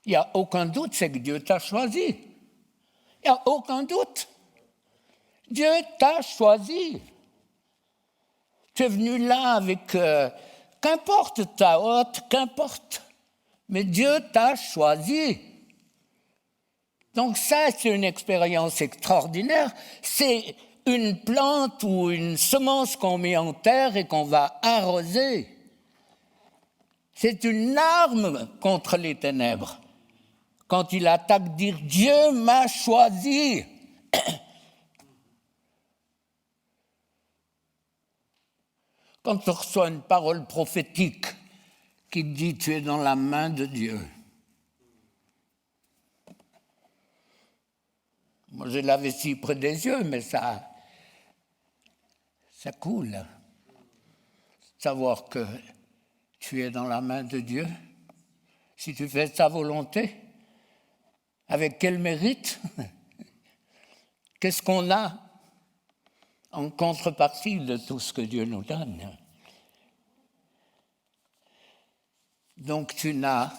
il n'y a aucun doute, c'est que Dieu t'a choisi. Il n'y a aucun doute. Dieu t'a choisi. Tu es venu là avec, qu'importe ta hôte, qu'importe, mais Dieu t'a choisi. Donc ça, c'est une expérience extraordinaire. C'est une plante ou une semence qu'on met en terre et qu'on va arroser. C'est une arme contre les ténèbres. Quand il attaque, dire « Dieu m'a choisi ». Quand tu reçois une parole prophétique qui te dit « Tu es dans la main de Dieu ». Moi, je l'avais si près des yeux, mais ça coule. Savoir que tu es dans la main de Dieu, si tu fais sa volonté, avec quel mérite? Qu'est-ce qu'on a en contrepartie de tout ce que Dieu nous donne? Donc tu n'as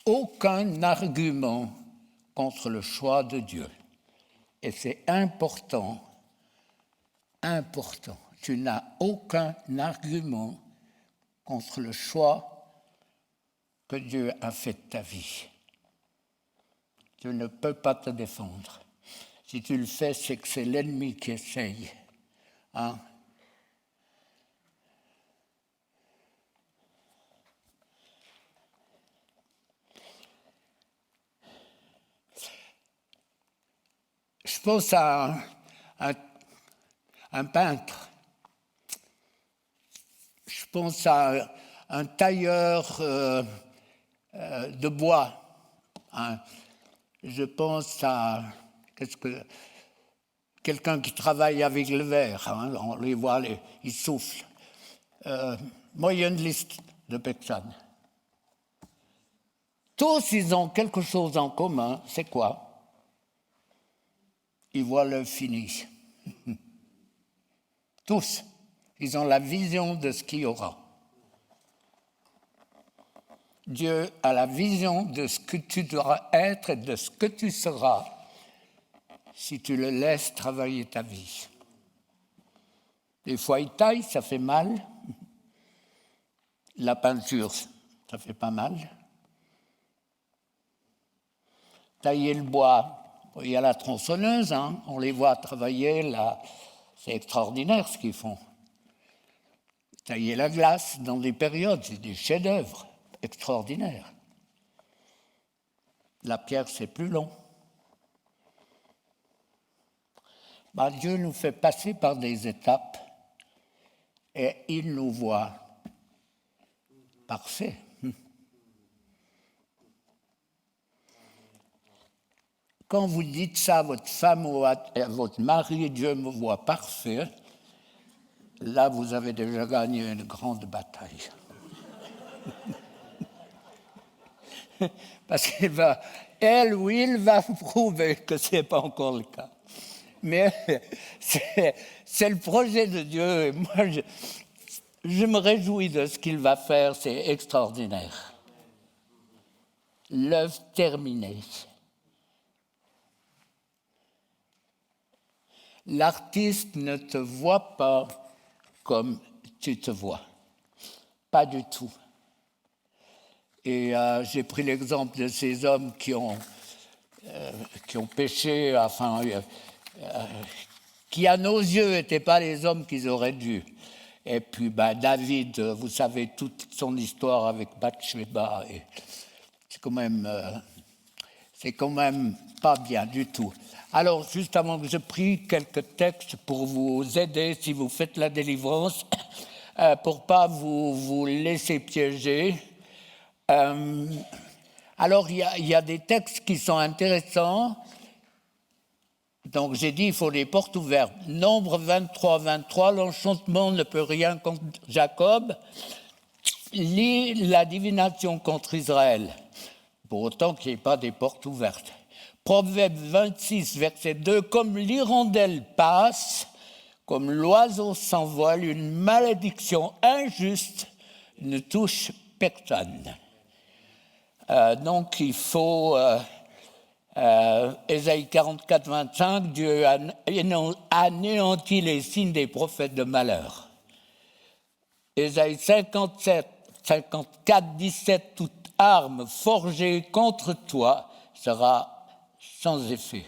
aucun argument contre le choix de Dieu. Et c'est important. Tu n'as aucun argument contre le choix que Dieu a fait de ta vie. Tu ne peux pas te défendre. Si tu le fais, c'est que c'est l'ennemi qui essaye. Je pense à un peintre. Je pense à un tailleur de bois. Je pense à quelqu'un qui travaille avec le verre. On les voit, ils soufflent. Moyenne liste de personnes. Tous, ils ont quelque chose en commun. C'est quoi? Ils voient le fini. Tous. Ils ont la vision de ce qu'il y aura. Dieu a la vision de ce que tu dois être et de ce que tu seras si tu le laisses travailler ta vie. Des fois, il taille, ça fait mal. La peinture, ça fait pas mal. Tailler le bois, il y a la tronçonneuse, hein, on les voit travailler, là, c'est extraordinaire ce qu'ils font. Tailler la glace dans des périodes, c'est des chefs-d'œuvre extraordinaires. La pierre, c'est plus long. Dieu nous fait passer par des étapes et il nous voit parfaits. Quand vous dites ça à votre femme ou à votre mari, Dieu me voit parfait, là vous avez déjà gagné une grande bataille. Parce qu'elle ou il va vous prouver que ce n'est pas encore le cas. Mais c'est le projet de Dieu et moi je me réjouis de ce qu'il va faire, c'est extraordinaire. L'œuvre terminée. L'artiste ne te voit pas comme tu te vois. Pas du tout. Et j'ai pris l'exemple de ces hommes qui ont péché, qui à nos yeux n'étaient pas les hommes qu'ils auraient dû. Et puis David, vous savez toute son histoire avec Bathsheba, et c'est quand même pas bien du tout. Alors, juste avant que je prie quelques textes pour vous aider si vous faites la délivrance, pour pas vous laisser piéger. Alors, il y a des textes qui sont intéressants. Donc, j'ai dit, il faut des portes ouvertes. Nombre 23, 23, l'enchantement ne peut rien contre Jacob. Lis la divination contre Israël. Pour autant qu'il n'y ait pas des portes ouvertes. Proverbe 26, verset 2, comme l'hirondelle passe, comme l'oiseau s'envole, une malédiction injuste ne touche personne. Donc il faut, Ésaïe 44, 25, Dieu a anéanti les signes des prophètes de malheur. Ésaïe 57, 54, 17, toute arme forgée contre toi sera sans effet.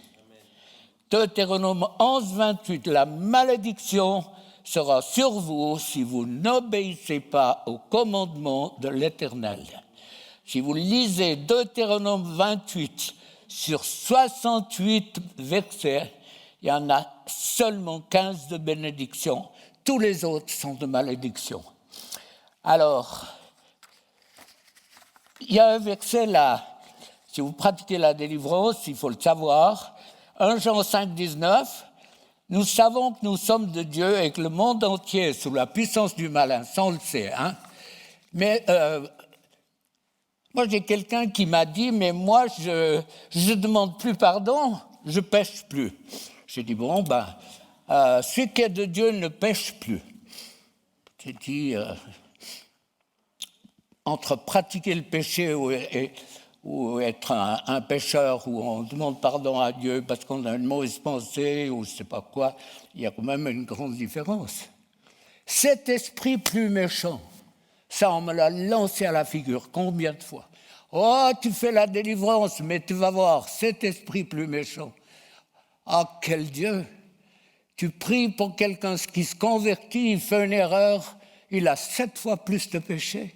Deutéronome 11, 28, la malédiction sera sur vous si vous n'obéissez pas au commandement de l'Éternel. Si vous lisez Deutéronome 28 sur 68 versets, il y en a seulement 15 de bénédictions. Tous les autres sont de malédictions. Alors, il y a un verset là. Si vous pratiquez la délivrance, il faut le savoir. 1 Jean 5, 19, nous savons que nous sommes de Dieu et que le monde entier est sous la puissance du malin, ça on le sait. Hein? Mais moi j'ai quelqu'un qui m'a dit, mais moi je ne demande plus pardon, je pêche plus. J'ai dit, bon, celui qui est de Dieu ne pêche plus. J'ai dit, entre pratiquer le péché ou être un pécheur où on demande pardon à Dieu parce qu'on a une mauvaise pensée ou je ne sais pas quoi, il y a quand même une grande différence. Cet esprit plus méchant, ça on me l'a lancé à la figure combien de fois. Oh, tu fais la délivrance, mais tu vas voir, cet esprit plus méchant. Ah, quel Dieu! Tu pries pour quelqu'un qui se convertit, il fait une erreur, il a 7 fois plus de péché.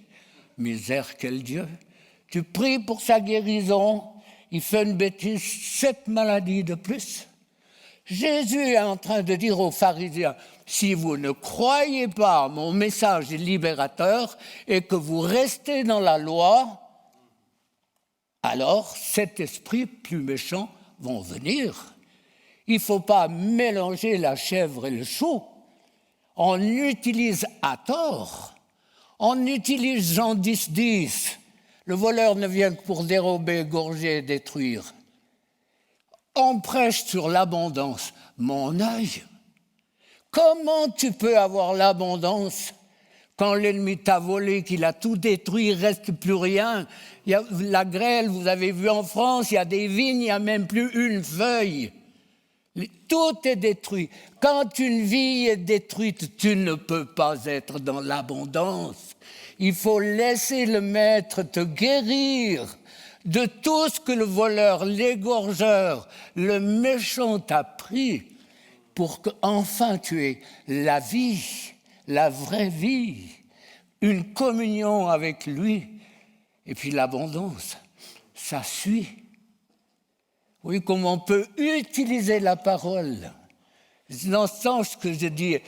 Misère, quel Dieu! Tu pries pour sa guérison, il fait une bêtise, 7 maladies de plus. Jésus est en train de dire aux pharisiens, si vous ne croyez pas à mon message libérateur et que vous restez dans la loi, alors cet esprit plus méchant va venir. Il ne faut pas mélanger la chèvre et le chou. On utilise à tort. On utilise Jean 10, 10. Le voleur ne vient que pour dérober, égorger et détruire. On prêche sur l'abondance. Mon œil, comment tu peux avoir l'abondance Quand l'ennemi t'a volé, qu'il a tout détruit, il ne reste plus rien. Il y a la grêle, vous avez vu en France, il y a des vignes, il n'y a même plus une feuille. Tout est détruit. Quand une vie est détruite, tu ne peux pas être dans l'abondance. Il faut laisser le Maître te guérir de tout ce que le voleur, l'égorgeur, le méchant t'a pris pour qu'enfin tu aies la vie, la vraie vie, une communion avec lui. Et puis l'abondance, ça suit. Oui, comment on peut utiliser la parole. Dans ce sens que je dis,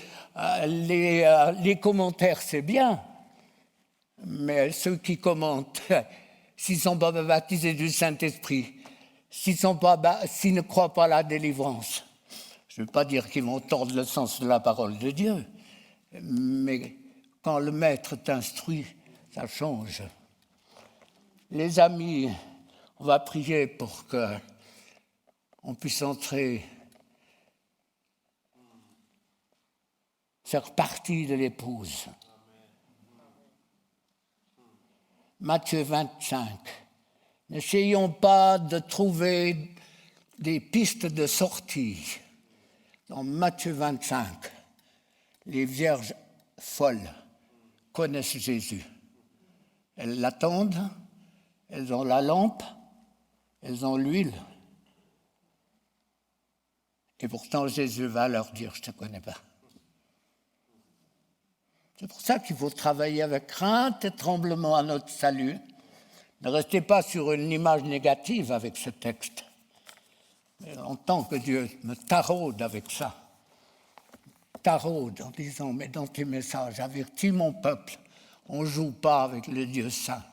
les commentaires, c'est bien. Mais ceux qui commentent, s'ils ne sont pas baptisés du Saint-Esprit, s'ils ne croient pas à la délivrance, je ne veux pas dire qu'ils vont tordre le sens de la parole de Dieu, mais quand le Maître t'instruit, ça change. Les amis, on va prier pour qu'on puisse entrer, faire partie de l'épouse. Matthieu 25. N'essayons pas de trouver des pistes de sortie. Dans Matthieu 25, les vierges folles connaissent Jésus. Elles l'attendent, elles ont la lampe, elles ont l'huile. Et pourtant, Jésus va leur dire, je ne te connais pas. C'est pour ça qu'il faut travailler avec crainte et tremblement à notre salut. Ne restez pas sur une image négative avec ce texte. Mais en tant que Dieu me taraude avec ça, taraude en disant, mais dans tes messages, avertis mon peuple, on ne joue pas avec le Dieu saint.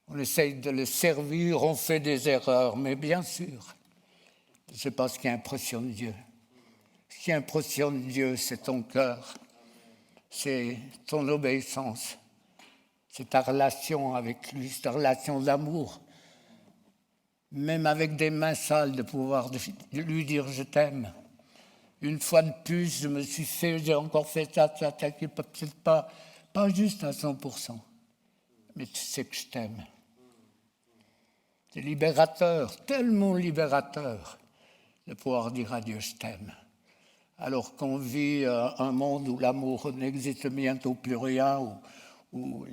On essaye de le servir, on fait des erreurs, mais bien sûr, je sais pas ce qui impressionne Dieu. Ce qui impressionne Dieu, c'est ton cœur. C'est ton obéissance, c'est ta relation avec lui, c'est ta relation d'amour. Même avec des mains sales, de pouvoir lui dire je t'aime. Une fois de plus, je me suis fait, j'ai encore fait ça, peut-être pas juste à 100%, mais tu sais que je t'aime. C'est libérateur, tellement libérateur, de pouvoir dire à Dieu je t'aime. Alors qu'on vit un monde où l'amour n'existe bientôt plus rien, où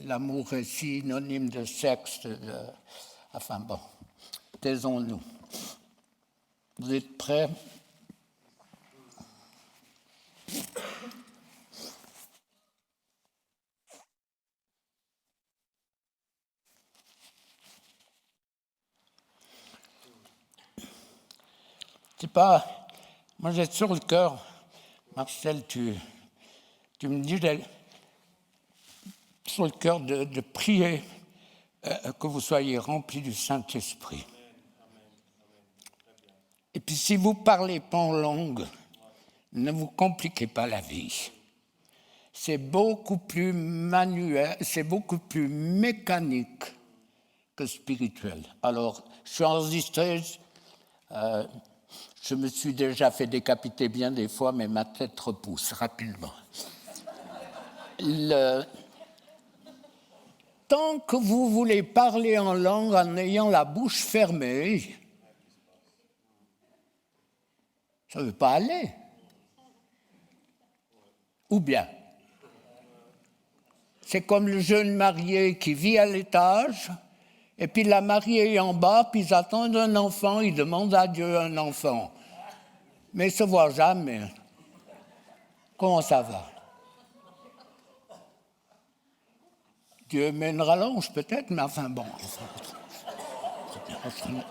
l'amour est synonyme de sexe. Enfin bon, taisons-nous. Vous êtes prêts? C'est pas... Moi, j'ai sur le cœur, Marcel, tu me dis, sur le cœur de prier que vous soyez remplis du Saint-Esprit. Et puis, si vous ne parlez pas en langue, ne vous compliquez pas la vie. C'est beaucoup plus manuel, c'est beaucoup plus mécanique que spirituel. Alors, je suis enregistré... je me suis déjà fait décapiter bien des fois, mais ma tête repousse rapidement. Tant que vous voulez parler en langue en ayant la bouche fermée, ça ne veut pas aller. Ou bien, c'est comme le jeune marié qui vit à l'étage, et puis la mariée est en bas, puis ils attendent un enfant, ils demandent à Dieu un enfant. Mais ils ne se voient jamais. Comment ça va? Dieu met une rallonge peut-être, mais enfin bon,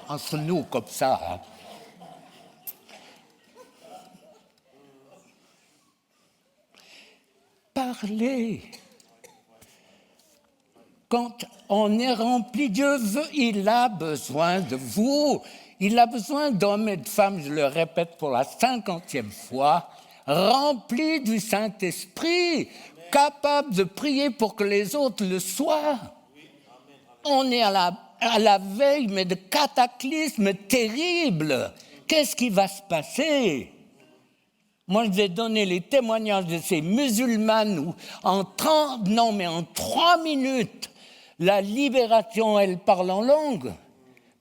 entre nous comme ça. Hein. Parlez. Quand on est rempli, Dieu veut, il a besoin de vous. Il a besoin d'hommes et de femmes, je le répète pour la 50e fois, remplis du Saint-Esprit, capables de prier pour que les autres le soient. On est à la veille, mais de cataclysmes terribles. Qu'est-ce qui va se passer? Moi, je vais donner les témoignages de ces musulmanes où en 3 minutes, la libération, elle parle en langue.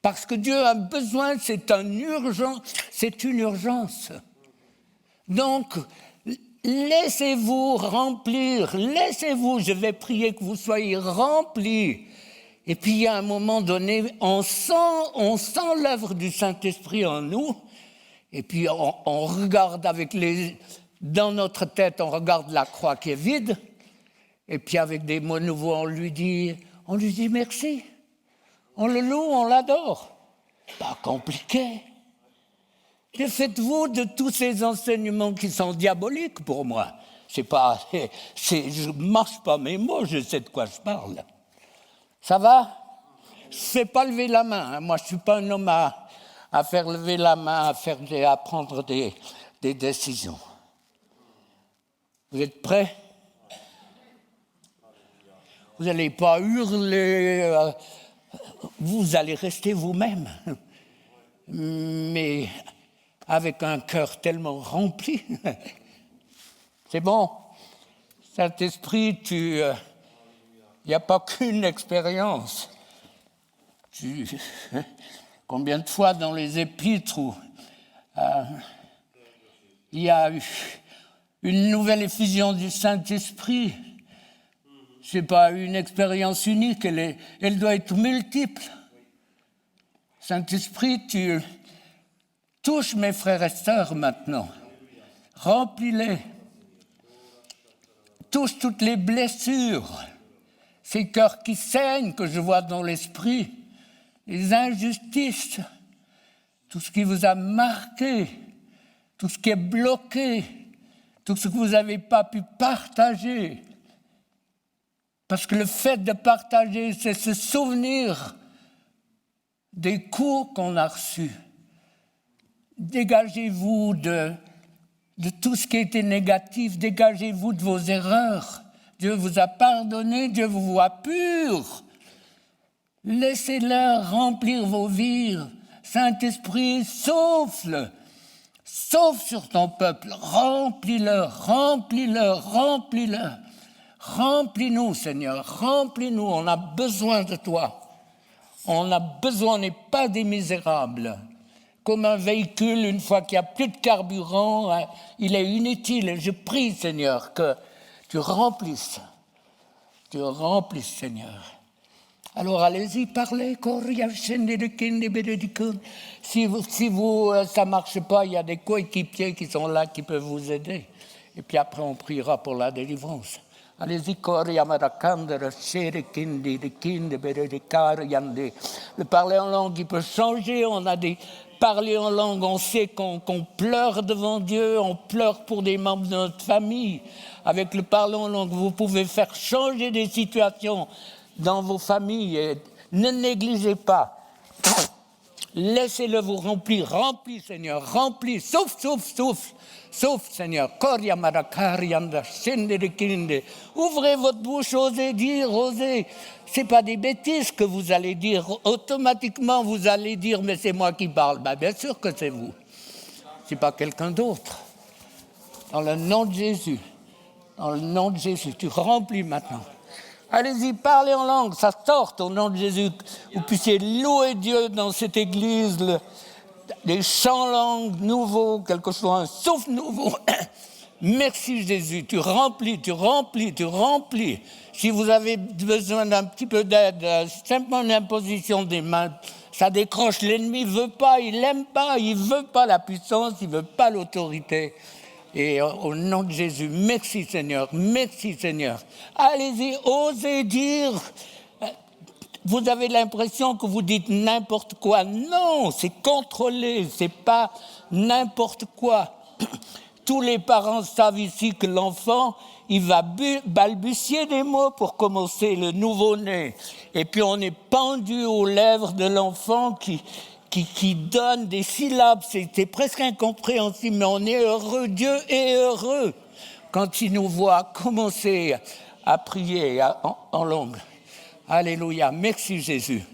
Parce que Dieu a besoin, c'est une urgence. Donc, laissez-vous remplir, je vais prier que vous soyez remplis. Et puis, il y a un moment donné, on sent l'œuvre du Saint-Esprit en nous. Et puis, on regarde dans notre tête, on regarde la croix qui est vide. Et puis, avec des mots nouveaux, on lui dit merci. On le loue, on l'adore. Pas compliqué. Que faites-vous de tous ces enseignements qui sont diaboliques pour moi? Je ne marche pas mes mots, je sais de quoi je parle. Ça va? Je ne fais pas lever la main. Moi, je ne suis pas un homme à faire lever la main, à prendre des décisions. Vous êtes prêts? Vous n'allez pas hurler, vous allez rester vous-même. Mais avec un cœur tellement rempli. C'est bon. Saint-Esprit, il n'y a pas qu'une expérience. Combien de fois dans les épîtres où il y a eu une nouvelle effusion du Saint-Esprit. Ce n'est pas une expérience unique, elle doit être multiple. Saint-Esprit, tu touches mes frères et sœurs maintenant. Remplis-les. Touche toutes les blessures, ces cœurs qui saignent que je vois dans l'esprit, les injustices, tout ce qui vous a marqué, tout ce qui est bloqué, tout ce que vous n'avez pas pu partager. Parce que le fait de partager, c'est se souvenir des coups qu'on a reçus. Dégagez-vous de tout ce qui était négatif, dégagez-vous de vos erreurs. Dieu vous a pardonné, Dieu vous voit pur. Laissez-le remplir vos vies. Saint-Esprit, souffle sur ton peuple, remplis-le. Remplis-nous, Seigneur, remplis-nous, on a besoin de toi. On n'est pas des misérables. Comme un véhicule, une fois qu'il n'y a plus de carburant, il est inutile. Et je prie, Seigneur, que tu remplisses, Seigneur. Alors allez-y, parlez. Si ça ne marche pas, il y a des coéquipiers qui sont là, qui peuvent vous aider. Et puis après, on priera pour la délivrance. Allez-y, le parler en langue, il peut changer. On a des parler en langue, on sait qu'on pleure devant Dieu, on pleure pour des membres de notre famille. Avec le parler en langue, vous pouvez faire changer des situations dans vos familles. Et ne négligez pas. Laissez-le vous remplir. Remplis, Seigneur, remplis. Souffle, Seigneur. Ouvrez votre bouche, osez dire, osez. Ce n'est pas des bêtises que vous allez dire. Automatiquement, vous allez dire, mais c'est moi qui parle. Bien sûr que c'est vous. Ce n'est pas quelqu'un d'autre. Dans le nom de Jésus, tu remplis maintenant. Allez-y, parlez en langue, ça sorte au nom de Jésus. Vous puissiez louer Dieu dans cette église, des chants langues nouveaux, quelque chose, un souffle nouveau. Merci Jésus, tu remplis. Si vous avez besoin d'un petit peu d'aide, simplement une imposition des mains, ça décroche. L'ennemi ne veut pas, il n'aime pas, il ne veut pas la puissance, il ne veut pas l'autorité. Et au nom de Jésus, merci Seigneur. Allez-y, osez dire. Vous avez l'impression que vous dites n'importe quoi. Non, c'est contrôlé, c'est pas n'importe quoi. Tous les parents savent ici que l'enfant, il va balbutier des mots pour commencer, le nouveau-né. Et puis on est pendu aux lèvres de l'enfant qui donne des syllabes. C'est presque incompréhensible, mais on est heureux. Dieu est heureux quand il nous voit commencer à prier en langue. Alléluia. Merci Jésus.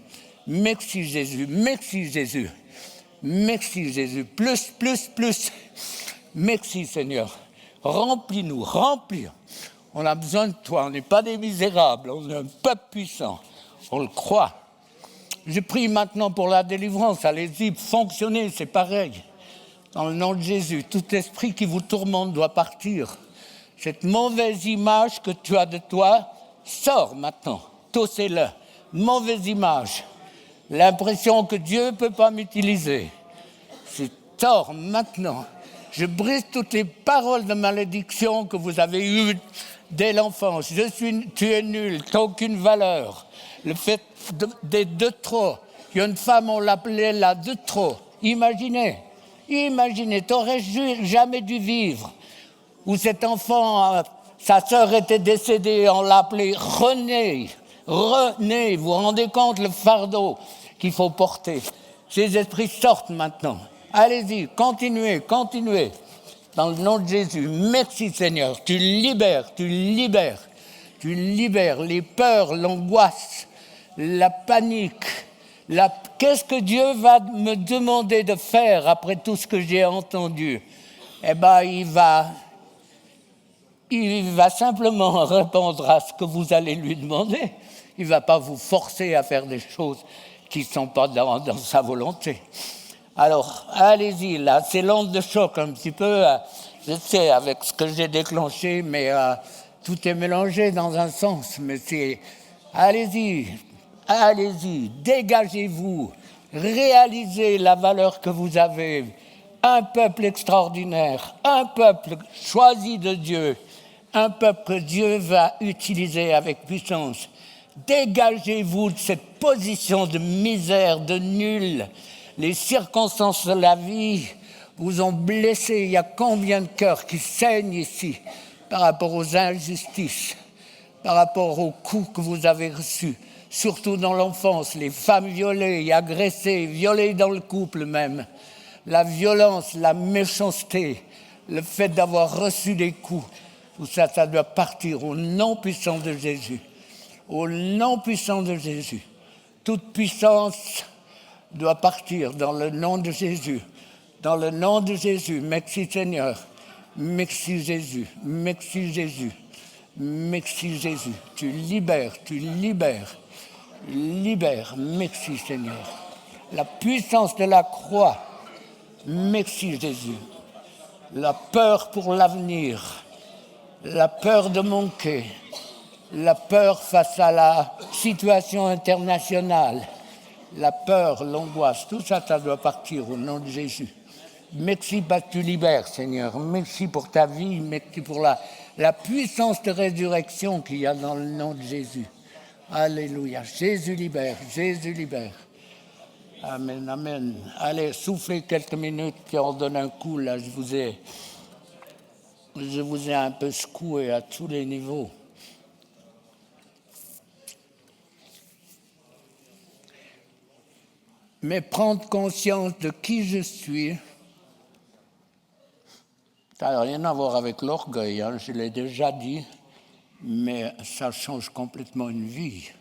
Plus. Merci Seigneur. Remplis-nous, remplis. On a besoin de toi, on n'est pas des misérables, on est un peuple puissant. On le croit. Je prie maintenant pour la délivrance, allez-y, fonctionnez, c'est pareil. Dans le nom de Jésus, tout esprit qui vous tourmente doit partir. Cette mauvaise image que tu as de toi, sors maintenant, tossez-le. Mauvaise image, l'impression que Dieu ne peut pas m'utiliser. C'est sors maintenant. Je brise toutes les paroles de malédiction que vous avez eues dès l'enfance. Tu es nul, tu n'as aucune valeur. Le fait d'être de trop. Il y a une femme, on l'appelait la de trop. Imaginez, tu n'aurais jamais dû vivre. Où cet enfant, sa sœur était décédée, on l'appelait René. René, vous vous rendez compte le fardeau qu'il faut porter. Ces esprits sortent maintenant. Allez-y, continuez. Dans le nom de Jésus, merci Seigneur. Tu libères les peurs, l'angoisse, la panique. Qu'est-ce que Dieu va me demander de faire après tout ce que j'ai entendu? Eh bien, il va simplement répondre à ce que vous allez lui demander. Il ne va pas vous forcer à faire des choses qui ne sont pas dans sa volonté. Alors, allez-y, là, c'est l'onde de choc un petit peu. Je sais, avec ce que j'ai déclenché, mais tout est mélangé dans un sens. Mais c'est... Allez-y, dégagez-vous, réalisez la valeur que vous avez. Un peuple extraordinaire, un peuple choisi de Dieu, un peuple que Dieu va utiliser avec puissance. Dégagez-vous de cette position de misère, de nul. Les circonstances de la vie vous ont blessé. Il y a combien de cœurs qui saignent ici par rapport aux injustices, par rapport aux coups que vous avez reçus, surtout dans l'enfance, les femmes violées, agressées, violées dans le couple même. La violence, la méchanceté, le fait d'avoir reçu des coups, tout ça, ça doit partir au nom puissant de Jésus. Au nom puissant de Jésus. Toute puissance doit partir dans le nom de Jésus. Dans le nom de Jésus. Merci Seigneur. Merci Jésus. Merci Jésus. Merci Jésus. Tu libères. Libère. Merci Seigneur. La puissance de la croix. Merci Jésus. La peur pour l'avenir. La peur de manquer. La peur face à la situation internationale. La peur, l'angoisse, tout ça, ça doit partir au nom de Jésus. Merci parce que tu libères, Seigneur. Merci pour ta vie, merci pour la puissance de résurrection qu'il y a dans le nom de Jésus. Alléluia. Jésus libère. Amen, amen. Allez, soufflez quelques minutes, puis on donne un coup. Là, je vous ai un peu secoué à tous les niveaux. Mais prendre conscience de qui je suis, ça n'a rien à voir avec l'orgueil, hein, je l'ai déjà dit, mais ça change complètement une vie.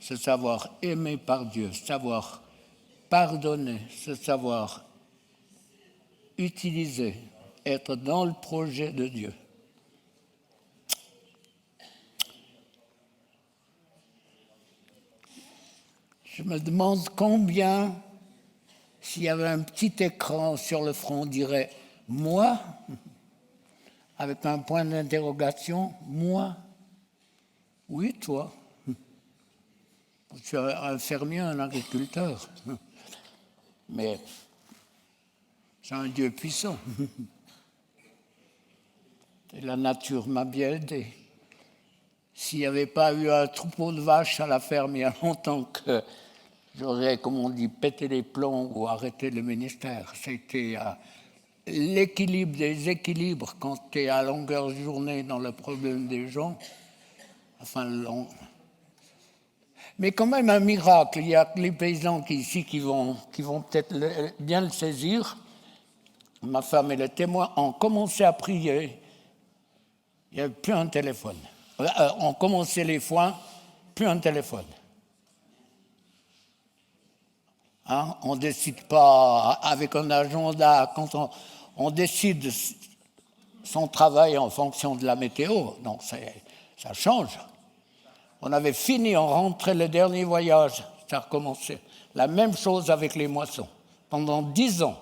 Se savoir aimer par Dieu, savoir pardonner, se savoir utiliser, être dans le projet de Dieu. Je me demande combien, s'il y avait un petit écran sur le front, dirait « moi » avec un point d'interrogation, « moi ». Oui, toi. Tu es un fermier, un agriculteur. Mais c'est un Dieu puissant. Et la nature m'a bien aidé. S'il n'y avait pas eu un troupeau de vaches à la ferme il y a longtemps que j'aurais, comme on dit, pété les plombs ou arrêté le ministère. C'était l'équilibre des équilibres quand tu es à longueur de journée dans le problème des gens. Enfin, mais quand même un miracle. Il y a les paysans ici qui vont peut-être bien le saisir. Ma femme et le témoin ont commencé à prier. Il n'y avait plus un téléphone. On commençait les foins, plus un téléphone. Hein? On ne décide pas avec un agenda. Quand on décide son travail en fonction de la météo, donc ça change. On avait fini, on rentrait le dernier voyage, ça a recommencé. La même chose avec les moissons. Pendant 10 ans,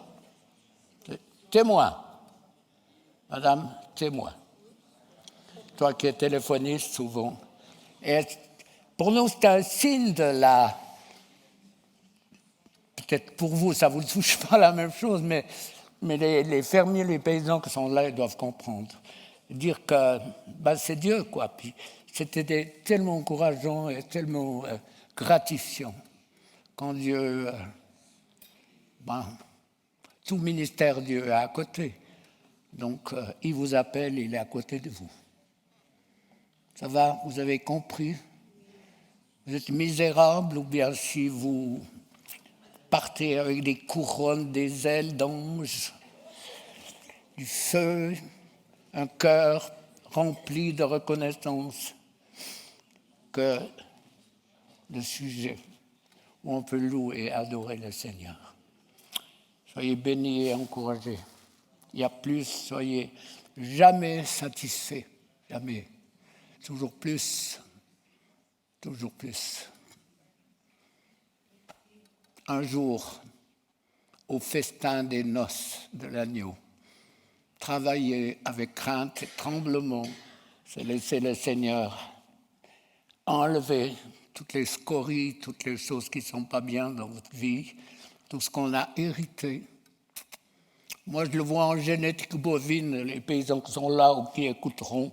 témoin, madame, témoin. Toi qui es téléphoniste souvent. Et pour nous, c'est un signe de la... Peut-être pour vous, ça ne vous touche pas la même chose, mais les fermiers, les paysans qui sont là, ils doivent comprendre. Dire que c'est Dieu, quoi. Puis c'était tellement encourageant et tellement gratifiant quand Dieu... tout ministère, Dieu est à côté. Donc, il vous appelle, il est à côté de vous. Ça va, vous avez compris? Vous êtes misérable ou bien si vous partez avec des couronnes, des ailes d'ange, du feu, un cœur rempli de reconnaissance, que le sujet où on peut louer et adorer le Seigneur. Soyez bénis et encouragés. Il y a plus, soyez jamais satisfaits, jamais. Toujours plus, toujours plus. Un jour, au festin des noces de l'agneau, travaillez avec crainte et tremblement, c'est laisser le Seigneur enlever toutes les scories, toutes les choses qui ne sont pas bien dans votre vie, tout ce qu'on a hérité. Moi, je le vois en génétique bovine, les paysans qui sont là ou qui écouteront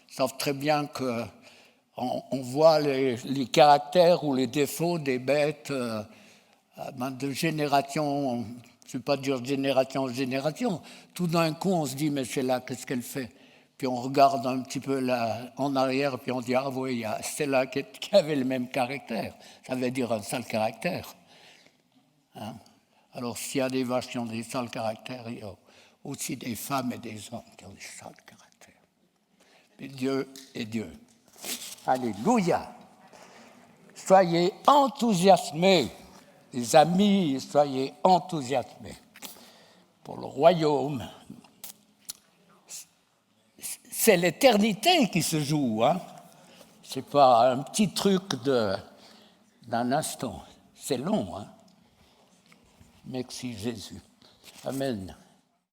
savent très bien qu'on voit les caractères ou les défauts des bêtes de génération, je ne vais pas dire génération en génération. Tout d'un coup, on se dit, mais c'est là, qu'est-ce qu'elle fait? Puis on regarde un petit peu là, en arrière, puis on dit, ah oui, il y a celle-là qui avait le même caractère. Ça veut dire un sale caractère. Hein? Alors, s'il y a des vaches qui ont des sales caractères, il y a aussi des femmes et des hommes qui ont des sales caractères. Mais Dieu est Dieu. Alléluia. Soyez enthousiasmés, les amis, soyez enthousiasmés pour le royaume. C'est l'éternité qui se joue, hein. Ce n'est pas un petit truc d'un instant. C'est long, hein. Merci Jésus. Amen.